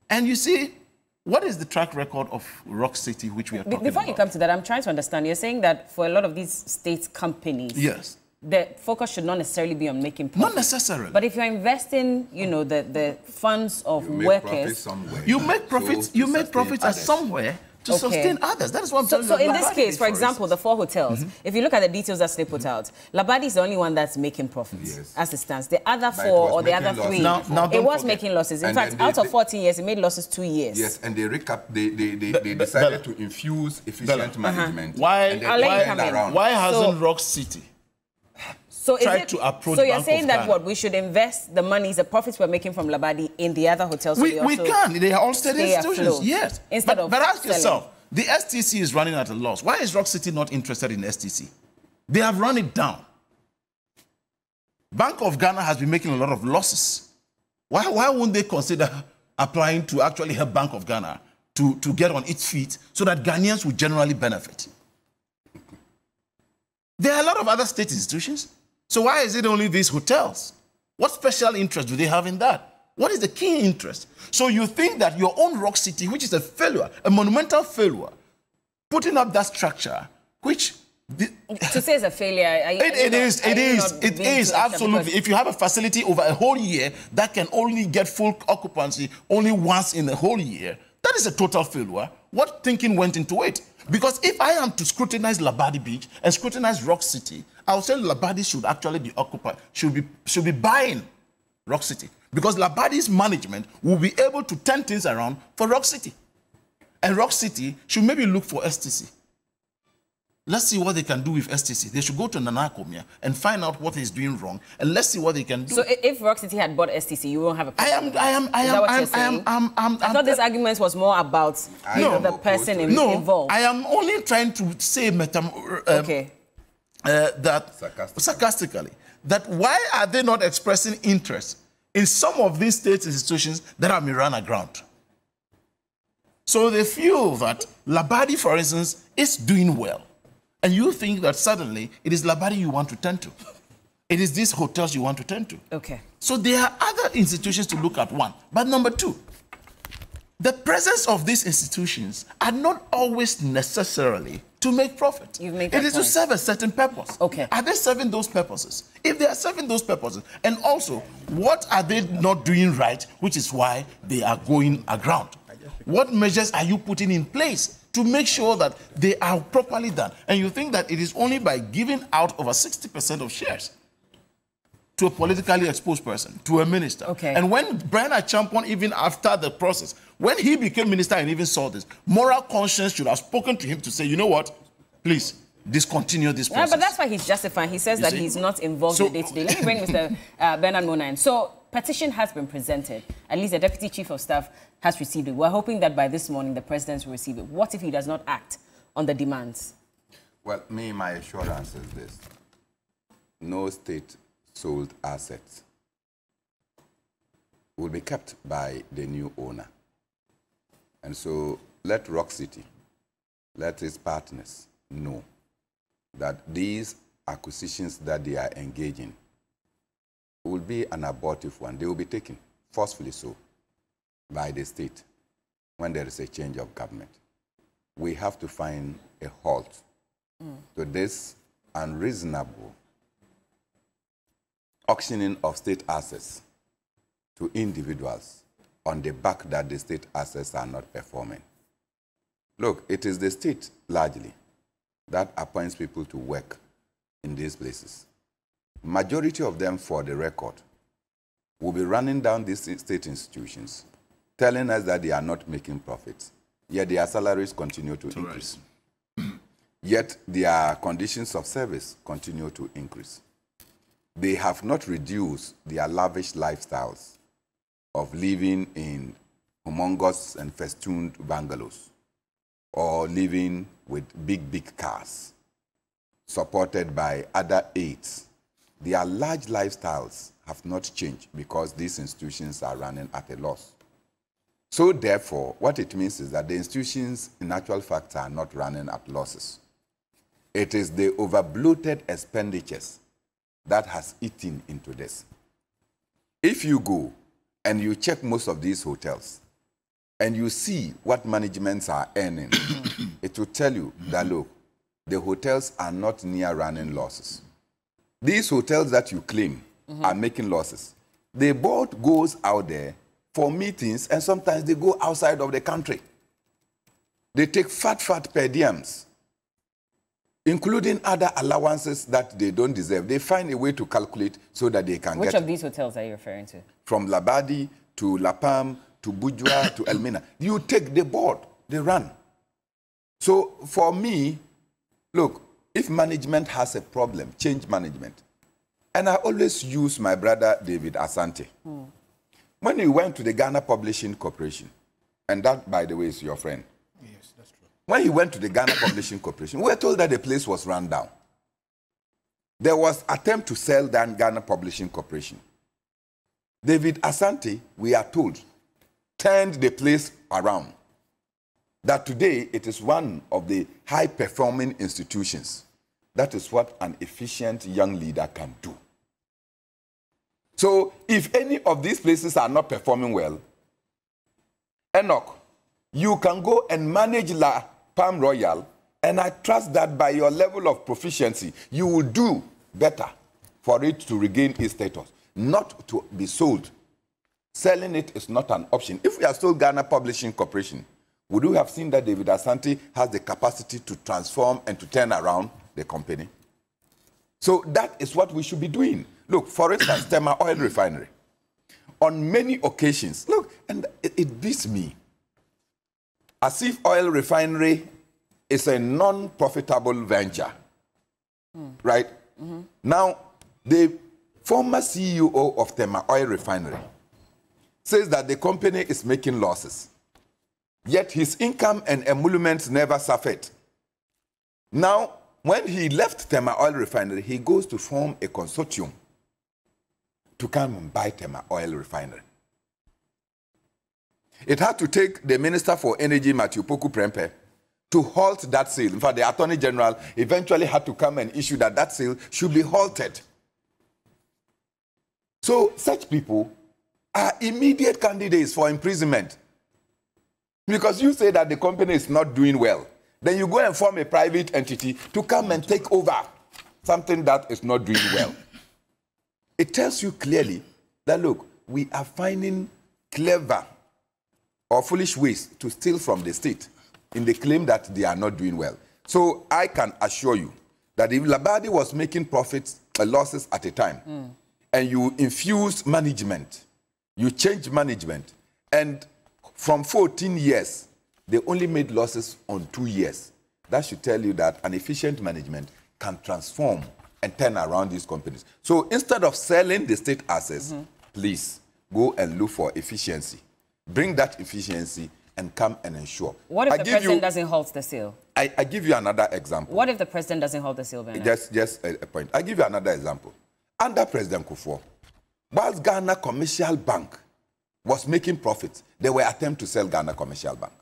and you see, what is the track record of Rock City, which we are talking about?
Before you come to that, I'm trying to understand. You're saying that for a lot of these state companies,
yes,
the focus should not necessarily be on making profit.
Not necessarily.
But if you're investing, you know, the funds of workers,
you make profits. You make profits at somewhere to sustain others. That is what I'm telling you.
So in this case, for example, the 4 hotels, if you look at the details that they put out, Labadi is the only one that's making profits as it stands. The other 4 or the other 3, it was making losses. In fact, out of 14 years, it made losses 2 years.
Yes, and they they decided to infuse efficient management.
Why hasn't Rock City tried to approach
So you're
Bank
saying
of
that
Ghana?
what we should invest the monies, the profits we're making from Labadi in the other hotels? So
We can. They are all state institutions.
Afloat,
yes.
Instead
but
of
ask
selling.
yourself, the STC is running at a loss. Why is Rock City not interested in STC? They have run it down. Bank of Ghana has been making a lot of losses. Why won't they consider applying to actually help Bank of Ghana to get on its feet so that Ghanaians will generally benefit? There are a lot of other state institutions. So why is it only these hotels? What special interest do they have in that? What is the key interest? So you think that your own Rock City, which is a failure, a monumental failure, putting up that structure, which...
to say it's a failure...
It is, absolutely. If you have a facility over a whole year that can only get full occupancy only once in the whole year, that is a total failure. What thinking went into it? Because if I am to scrutinize Labadi Beach and scrutinize Rock City, I would say Labadi should actually be occupied, should be buying Rock City. Because Labadi's management will be able to turn things around for Rock City. And Rock City should maybe look for STC. Let's see what they can do with STC. They should go to Nana Acomia and find out what he's doing wrong, and let's see what they can do.
So if Rock City had bought STC, you won't have a problem.
Is that what you're saying?
I thought this argument was more about the person involved.
I am only trying to say sarcastically, that why are they not expressing interest in some of these state institutions that have been run aground? So they feel that Labadi, for instance, is doing well. And you think that suddenly it is Labadi you want to turn to. It is these hotels you want to turn to.
Okay.
So there are other institutions to look at, one. But number 2, the presence of these institutions are not always necessarily to make profit. It is to serve a certain purpose.
Okay.
Are they serving those purposes? If they are serving those purposes, and also, what are they not doing right, which is why they are going aground? What measures are you putting in place to make sure that they are properly done? And you think that it is only by giving out over 60% of shares to a politically exposed person, to a minister.
Okay.
And when Brian Achampon, even after the process, when he became minister and even saw this, moral conscience should have spoken to him to say, you know what, please, discontinue this process.
Yeah, but that's why he's justifying. He says that he's not involved in day-to-day. Let me bring Mr. Bernard Mona in. So, petition has been presented. At least the Deputy Chief of Staff has received it. We're hoping that by this morning the President will receive it. What if he does not act on the demands?
Well, my assurance is this. No state-sold assets will be kept by the new owner. And so let Rock City, let its partners know that these acquisitions that they are engaging will be an abortive one. They will be taken, forcefully so, by the state when there is a change of government. We have to find a halt to this unreasonable auctioning of state assets to individuals on the back that the state assets are not performing. Look, it is the state, largely, that appoints people to work in these places. Majority of them, for the record, will be running down these state institutions, telling us that they are not making profits, yet their salaries continue to increase. Yet their conditions of service continue to increase. They have not reduced their lavish lifestyles of living in humongous and festooned bungalows or living with big cars supported by other aids. Their large lifestyles have not changed because these institutions are running at a loss. So therefore, what it means is that the institutions, in actual fact, are not running at losses. It is the over-bloated expenditures that has eaten into this. If you go and you check most of these hotels, and you see what managements are earning, it will tell you that, look, the hotels are not near running losses. These hotels that you claim are making losses, the board goes out there for meetings, and sometimes they go outside of the country. They take fat per diems, including other allowances that they don't deserve. They find a way to calculate so that they can get...
Which of these hotels are you referring to?
From Labadi to La Palme to Bujua to Elmina. You take the board, they run. So for me, look, if management has a problem, change management. And I always use my brother David Asante. When he went to the Ghana Publishing Corporation, and that, by the way, is your friend.
Yes, that's true.
When he went to the Ghana Publishing Corporation, we were told that the place was run down. There was attempt to sell that Ghana Publishing Corporation. David Asante, we are told, turned the place around. That today it is one of the high-performing institutions. That is what an efficient young leader can do. So if any of these places are not performing well, Enoch, you can go and manage La Palme Royal, and I trust that by your level of proficiency, you will do better for it to regain its status, not to be sold. Selling it is not an option. If we are still Ghana Publishing Corporation, would you have seen that David Asante has the capacity to transform and to turn around the company? So that is what we should be doing. Look, for instance, Tema Oil Refinery. On many occasions, look, and it beats me. As if oil refinery is a non-profitable venture, right? Now, the former CEO of Tema Oil Refinery says that the company is making losses, yet his income and emoluments never suffered. Now, when he left Tema Oil Refinery, he goes to form a consortium to come and buy Tema Oil Refinery. It had to take the Minister for Energy, Matthew Poku Prempeh, to halt that sale. In fact, the Attorney General eventually had to come and issue that sale should be halted. So such people are immediate candidates for imprisonment. Because you say that the company is not doing well. Then you go and form a private entity to come and take over something that is not doing well. It tells you clearly that, look, we are finding clever or foolish ways to steal from the state in the claim that they are not doing well. So I can assure you that if Labadi was making profits or losses at a time, and you infuse management, you change management, and from 14 years, they only made losses on 2 years. That should tell you that an efficient management can transform and turn around these companies. So instead of selling the state assets, please go and look for efficiency. Bring that efficiency and come and ensure.
What if the president doesn't halt the sale?
I give you another example.
What if the president doesn't halt the sale, Bernard?
Just a point. I give you another example. Under President Kufuor, whilst Ghana Commercial Bank was making profits, there were attempts to sell Ghana Commercial Bank.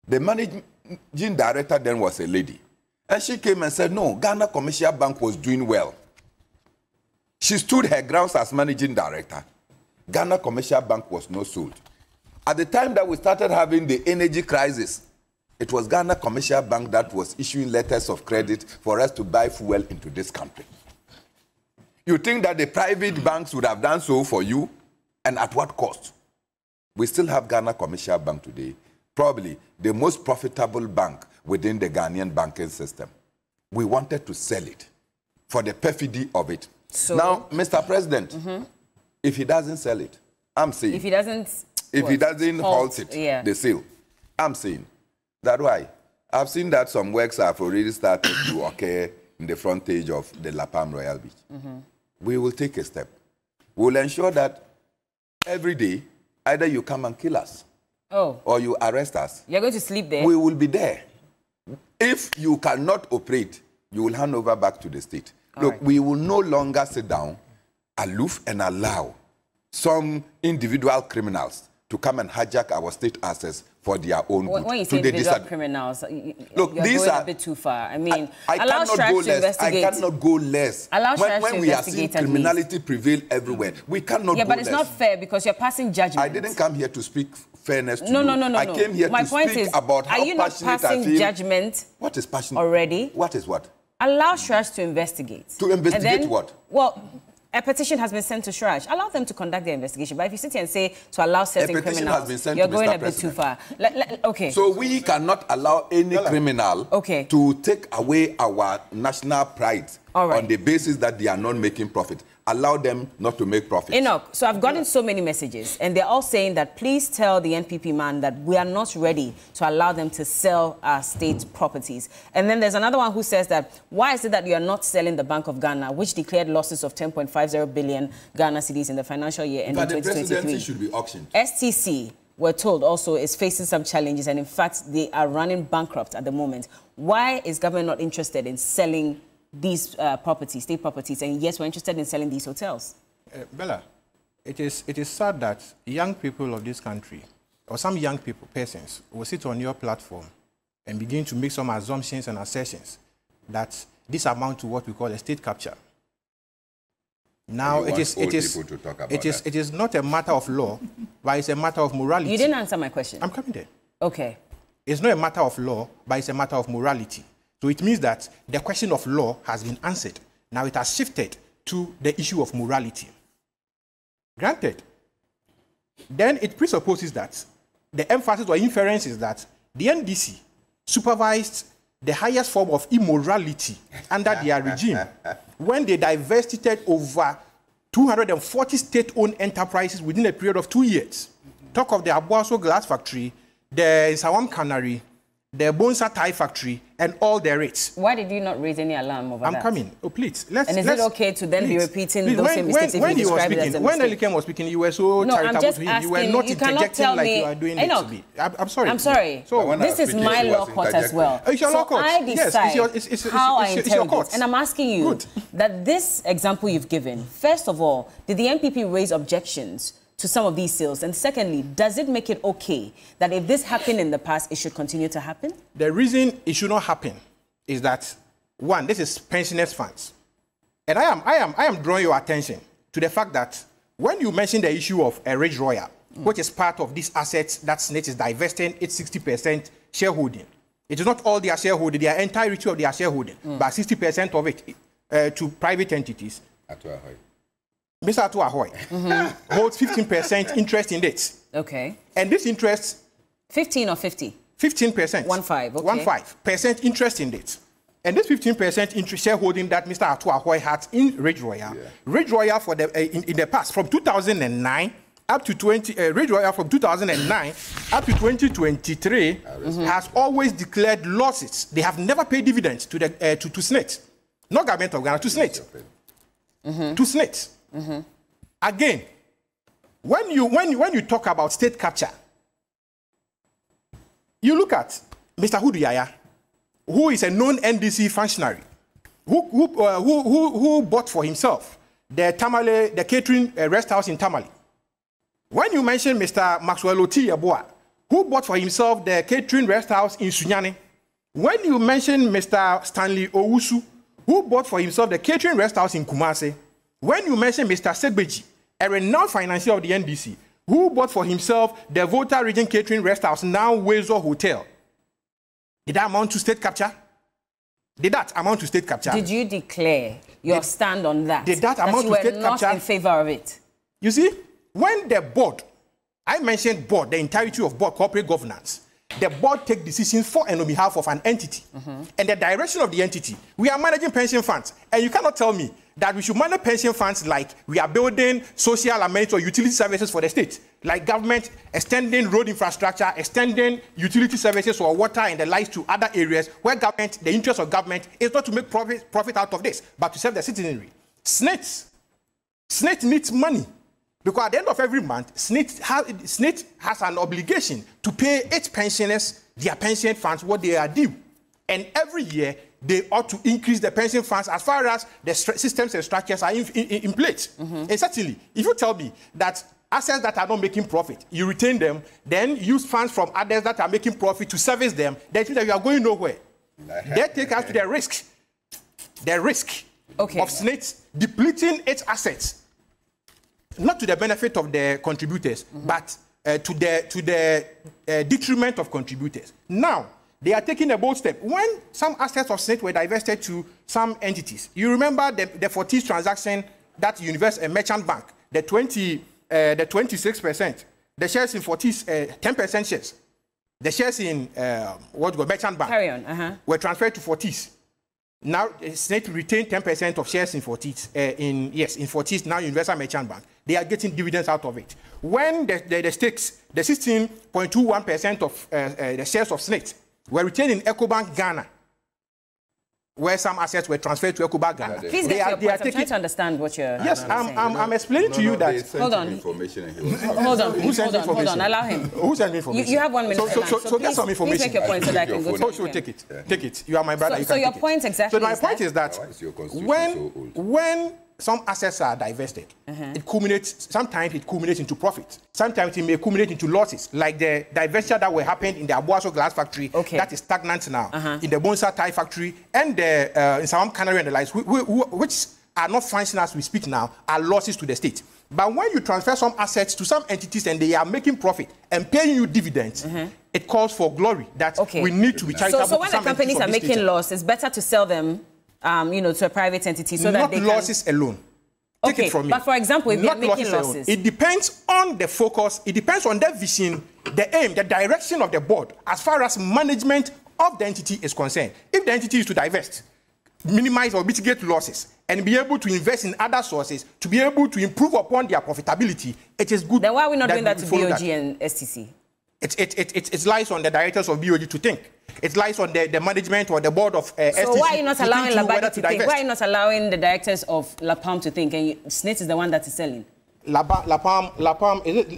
The managing director then was a lady. And she came and said, no, Ghana Commercial Bank was doing well. She stood her grounds as managing director. Ghana Commercial Bank was not sold. At the time that we started having the energy crisis, it was Ghana Commercial Bank that was issuing letters of credit for us to buy fuel into this country. You think that the private banks would have done so for you? And at what cost? We still have Ghana Commercial Bank today, probably the most profitable bank within the Ghanaian banking system. We wanted to sell it for the perfidy of it. So, now, Mr. President, if he doesn't sell it, I'm saying...
If he doesn't
halt it, the sale, I'm saying that why? I've seen that some works have already started to occur in the frontage of the La Palme Royal Beach. We will take a step. We will ensure that every day, either you come and kill us, or you arrest us.
You're going to sleep there?
We will be there. If you cannot operate, you will hand over back to the state. Look, we will no longer sit down, aloof, and allow some individual criminals to come and hijack our state assets for their own good.
When you say individual criminals,
look,
you're
these
going
are
a bit too far. I mean,
I
allow
cannot
Shrek
go
to
less.
investigate.
I cannot go less.
Allow Shrek
when
to
we are seeing
investigate
criminality prevail everywhere, we cannot go less.
Yeah, but it's not fair because you're passing judgment.
I didn't come here to speak fairness to you.
No.
I came here
My
to
point
speak
is,
about how
are you not
passionate I
passing
feel.
judgment?
What is passionate?
Already?
What is what?
Allow Shraj to investigate.
To investigate what?
Well, a petition has been sent to Shraj. Allow them to conduct their investigation. But if you sit here and say to allow certain criminals,
has been sent
you're
to
going
Mr.
a bit too far. Okay.
So we cannot allow any criminal to take away our national pride on the basis that they are not making profit. Allow them not to make profit.
Enoch, so I've gotten so many messages, and they're all saying that please tell the NPP man that we are not ready to allow them to sell our state properties. And then there's another one who says that why is it that you are not selling the Bank of Ghana, which declared losses of 10.50 billion Ghana cedis in the financial year ending 2023?
But the presidency should be auctioned.
STC, we're told, also is facing some challenges, and in fact, they are running bankrupt at the moment. Why is government not interested in selling these properties, state properties, and yes, we're interested in selling these hotels?
Bella, it is sad that young people of this country, or some young people, persons, will sit on your platform and begin to make some assumptions and assertions that this amount to what we call a state capture. Now, it is not a matter of law, but it's a matter of morality.
You didn't answer my question.
I'm coming there.
Okay.
It's not a matter of law, but it's a matter of morality. So it means that the question of law has been answered. Now it has shifted to the issue of morality. Granted. Then it presupposes that the emphasis or inference is that the NDC supervised the highest form of immorality under their regime when they divested over 240 state-owned enterprises within a period of 2 years. Talk of the Abuaso Glass Factory, the Sawam Cannery, the Bonsa Tie Factory, and all their rates.
Why did you not raise any alarm over that?
I'm coming. Oh, please.
And is it okay to then be repeating those same mistakes if you describe it as a mistake?
When Elikem was speaking, you were so charitable to him. You were not interjecting like you are doing it to me. I'm sorry.
I'm sorry. So this is my law court as well.
It's your law court.
I decide how I interrogate.
It's
and I'm asking you that this example you've given, first of all, did the NPP raise objections to some of these sales? And secondly, does it make it okay that if this happened in the past, it should continue to happen?
The reason it should not happen is that, one, this is pensioners' funds. And I am drawing your attention to the fact that when you mention the issue of a Ridge Royal, which is part of these assets that SSNIT is divesting its 60% shareholding, it is not all their shareholding, the entirety of their shareholding, but 60% of it to private entities. Mr. Ato Ahoy holds 15% interest in it.
Okay.
And this interest...
15 or 50?
15%.
1.5, okay.
1.5% interest in it. And this 15% interest shareholding that Mr. Ato Ahoy had in Ridge Royal, Ridge Royal for the, in the past, from 2009 up to Ridge Royal from 2009 up to 2023 has always declared losses. They have never paid dividends to the to SSNIT. Not government of Ghana, to SSNIT. To SSNIT. Again, when you talk about state capture, you look at Mr. Hudu Yaya, who is a known NDC functionary, who bought for himself the Tamale, the catering rest house in Tamale. When you mention Mr. Maxwell Oti Yeboah, who bought for himself the catering rest house in Sunyani, when you mention Mr. Stanley Owusu, who bought for himself the catering rest house in Kumasi, when you mention Mr. Segbeji, a renowned financier of the NDC, who bought for himself the Volta Region Catering Rest House, now Wezo Hotel, did that amount to state capture? Did that amount to state capture?
Did you declare your stand on that?
Did that amount to state capture?
You were not in favor of it?
You see, when the board, I mentioned board, the entirety of board corporate governance, the board take decisions for and on behalf of an entity. And the direction of the entity, we are managing pension funds. And you cannot tell me that we should manage pension funds like we are building social amenities or utility services for the state, like government extending road infrastructure, extending utility services for water and the lights to other areas where government, the interest of government is not to make profit out of this, but to serve the citizenry. SSNIT needs money. Because at the end of every month, SSNIT has an obligation to pay its pensioners, their pension funds, what they are due. And every year, they ought to increase the pension funds as far as the systems and structures are in place. And certainly, if you tell me that assets that are not making profit, you retain them, then use funds from others that are making profit to service them, then think that you are going nowhere. They take us to the risk of SSNIT depleting its assets, not to the benefit of the contributors, but to the detriment of contributors. Now, they are taking a bold step. When some assets of SSNIT were divested to some entities, you remember the Fortis transaction that Universal Merchant Bank, the 26%, the shares in Fortis, 10% shares. The shares in Merchant Bank were transferred to Fortis. Now, SSNIT retained 10% of shares in Fortis. In Fortis, now Universal Merchant Bank. They are getting dividends out of it. When the stakes, the 16.21% of the shares of SSNIT were retained in EcoBank Ghana, where some assets were transferred to EcoBank Ghana.
Please get your point. I'm trying to understand what you're saying.
I'm explaining to you that...
Hold on. Hold on. Allow him.
Who sent me information?
You have 1 minute.
So get some information.
Please make your point so that I can go to
him. Take it. You are my brother.
So your point exactly
is that... So my point is that when some assets are divested, it culminates, sometimes it culminates into profit. Sometimes it may culminate into losses, like the divestiture that will happen in the Abuaso glass factory, that is stagnant now, in the Bonsa Thai factory, and in some Canary and the likes, which are not functioning as we speak now, are losses to the state. But when you transfer some assets to some entities and they are making profit and paying you dividends, it calls for glory that we need to be charitable.
So when the companies are making loss, it's better to sell them to a private entity so that they can...
Not losses alone. Take it from me.
But for example, if they're making losses...
It depends on the focus, it depends on the vision, the aim, the direction of the board as far as management of the entity is concerned. If the entity is to divest, minimize or mitigate losses, and be able to invest in other sources to be able to improve upon their profitability, it is good.
Then why are we not doing that to BOG and STC?
It lies on the directors of BOG to think. It lies on the management or the board of STC.
So why are you not allowing Labadi to think? Why are you not allowing the directors of LAPAM to think? And SSNIT is the one that is selling.
LAPAM,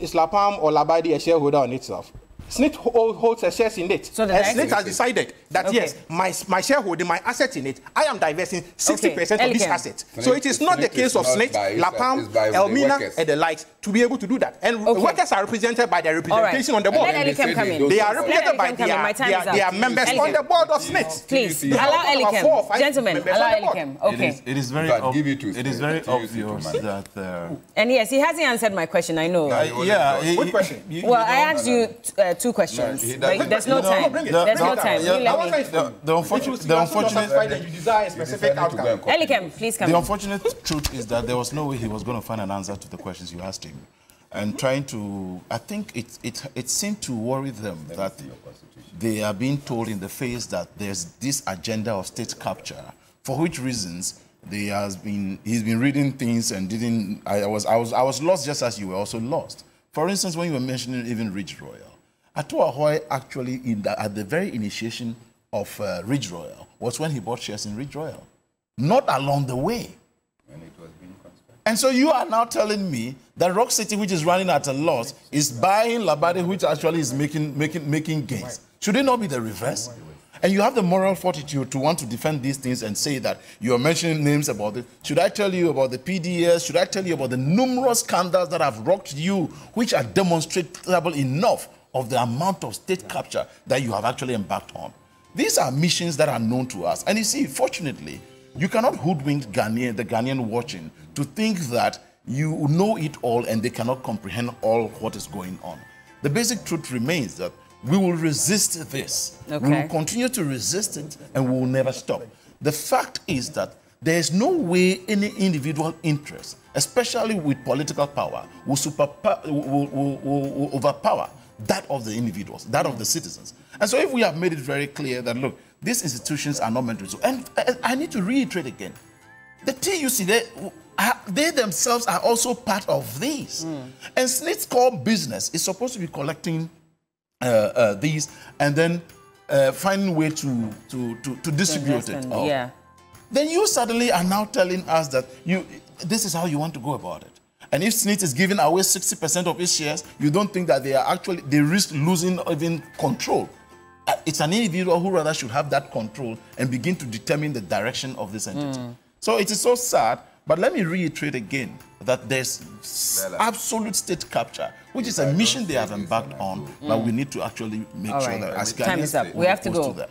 is LAPAM or Labadi a shareholder on itself? SSNIT holds a shares in it. So SSNIT has decided that yes, my shareholding, my assets in it, I am divesting 60% of these assets. So it is not the case of SSNIT, LAPAM, Elmina, and the likes to be able to do that. And workers are represented by their representation on the board. They are represented by their members on the board of SSNIT.
Please allow Elikem, gentlemen. Allow Elikem. Okay.
It is very obvious that.
And yes, he hasn't answered my question. I know.
What question?
Well, I asked you 2 questions. But there's no time. There's no time.
The unfortunate
Elikem, please come.
The unfortunate truth is that there was no way he was going to find an answer to the questions you asked him. And trying to, I think it seemed to worry them that they are being told in the face that there's this agenda of state capture, for which reasons he's been reading things and didn't. I was lost just as you were also lost. For instance, when you were mentioning even Ridge Royal, Ato Ahoy actually at the very initiation of Ridge Royal was when he bought shares in Ridge Royal, not along the way. When it was being constructed. And so you are now telling me that Rock City, which is running at a loss, is buying Labadi, which actually is making gains. Should it not be the reverse? And you have the moral fortitude to want to defend these things and say that you are mentioning names about it. Should I tell you about the PDS? Should I tell you about the numerous scandals that have rocked you, which are demonstrable enough of the amount of state capture that you have actually embarked on? These are missions that are known to us. And you see, fortunately, you cannot hoodwink the Ghanaian watching to think that you know it all and they cannot comprehend all what is going on. The basic truth remains that we will resist this. We will continue to resist it and we will never stop. The fact is that there is no way any individual interest, especially with political power, will overpower that of the individuals, that of the citizens. And so if we have made it very clear that, look, these institutions are not meant to do, and I need to reiterate again, the TUC, they themselves are also part of this. And SSNIT's core business is supposed to be collecting these and then finding a way to distribute it. Then you suddenly are now telling us that this is how you want to go about it. And if SSNIT is giving away 60% of its shares, you don't think that they risk losing even control. It's an individual who rather should have that control and begin to determine the direction of this entity. So it is so sad, but let me reiterate again that there's absolute state capture, which is a mission they have embarked on, but we need to actually make sure that as
time is up. We have to go.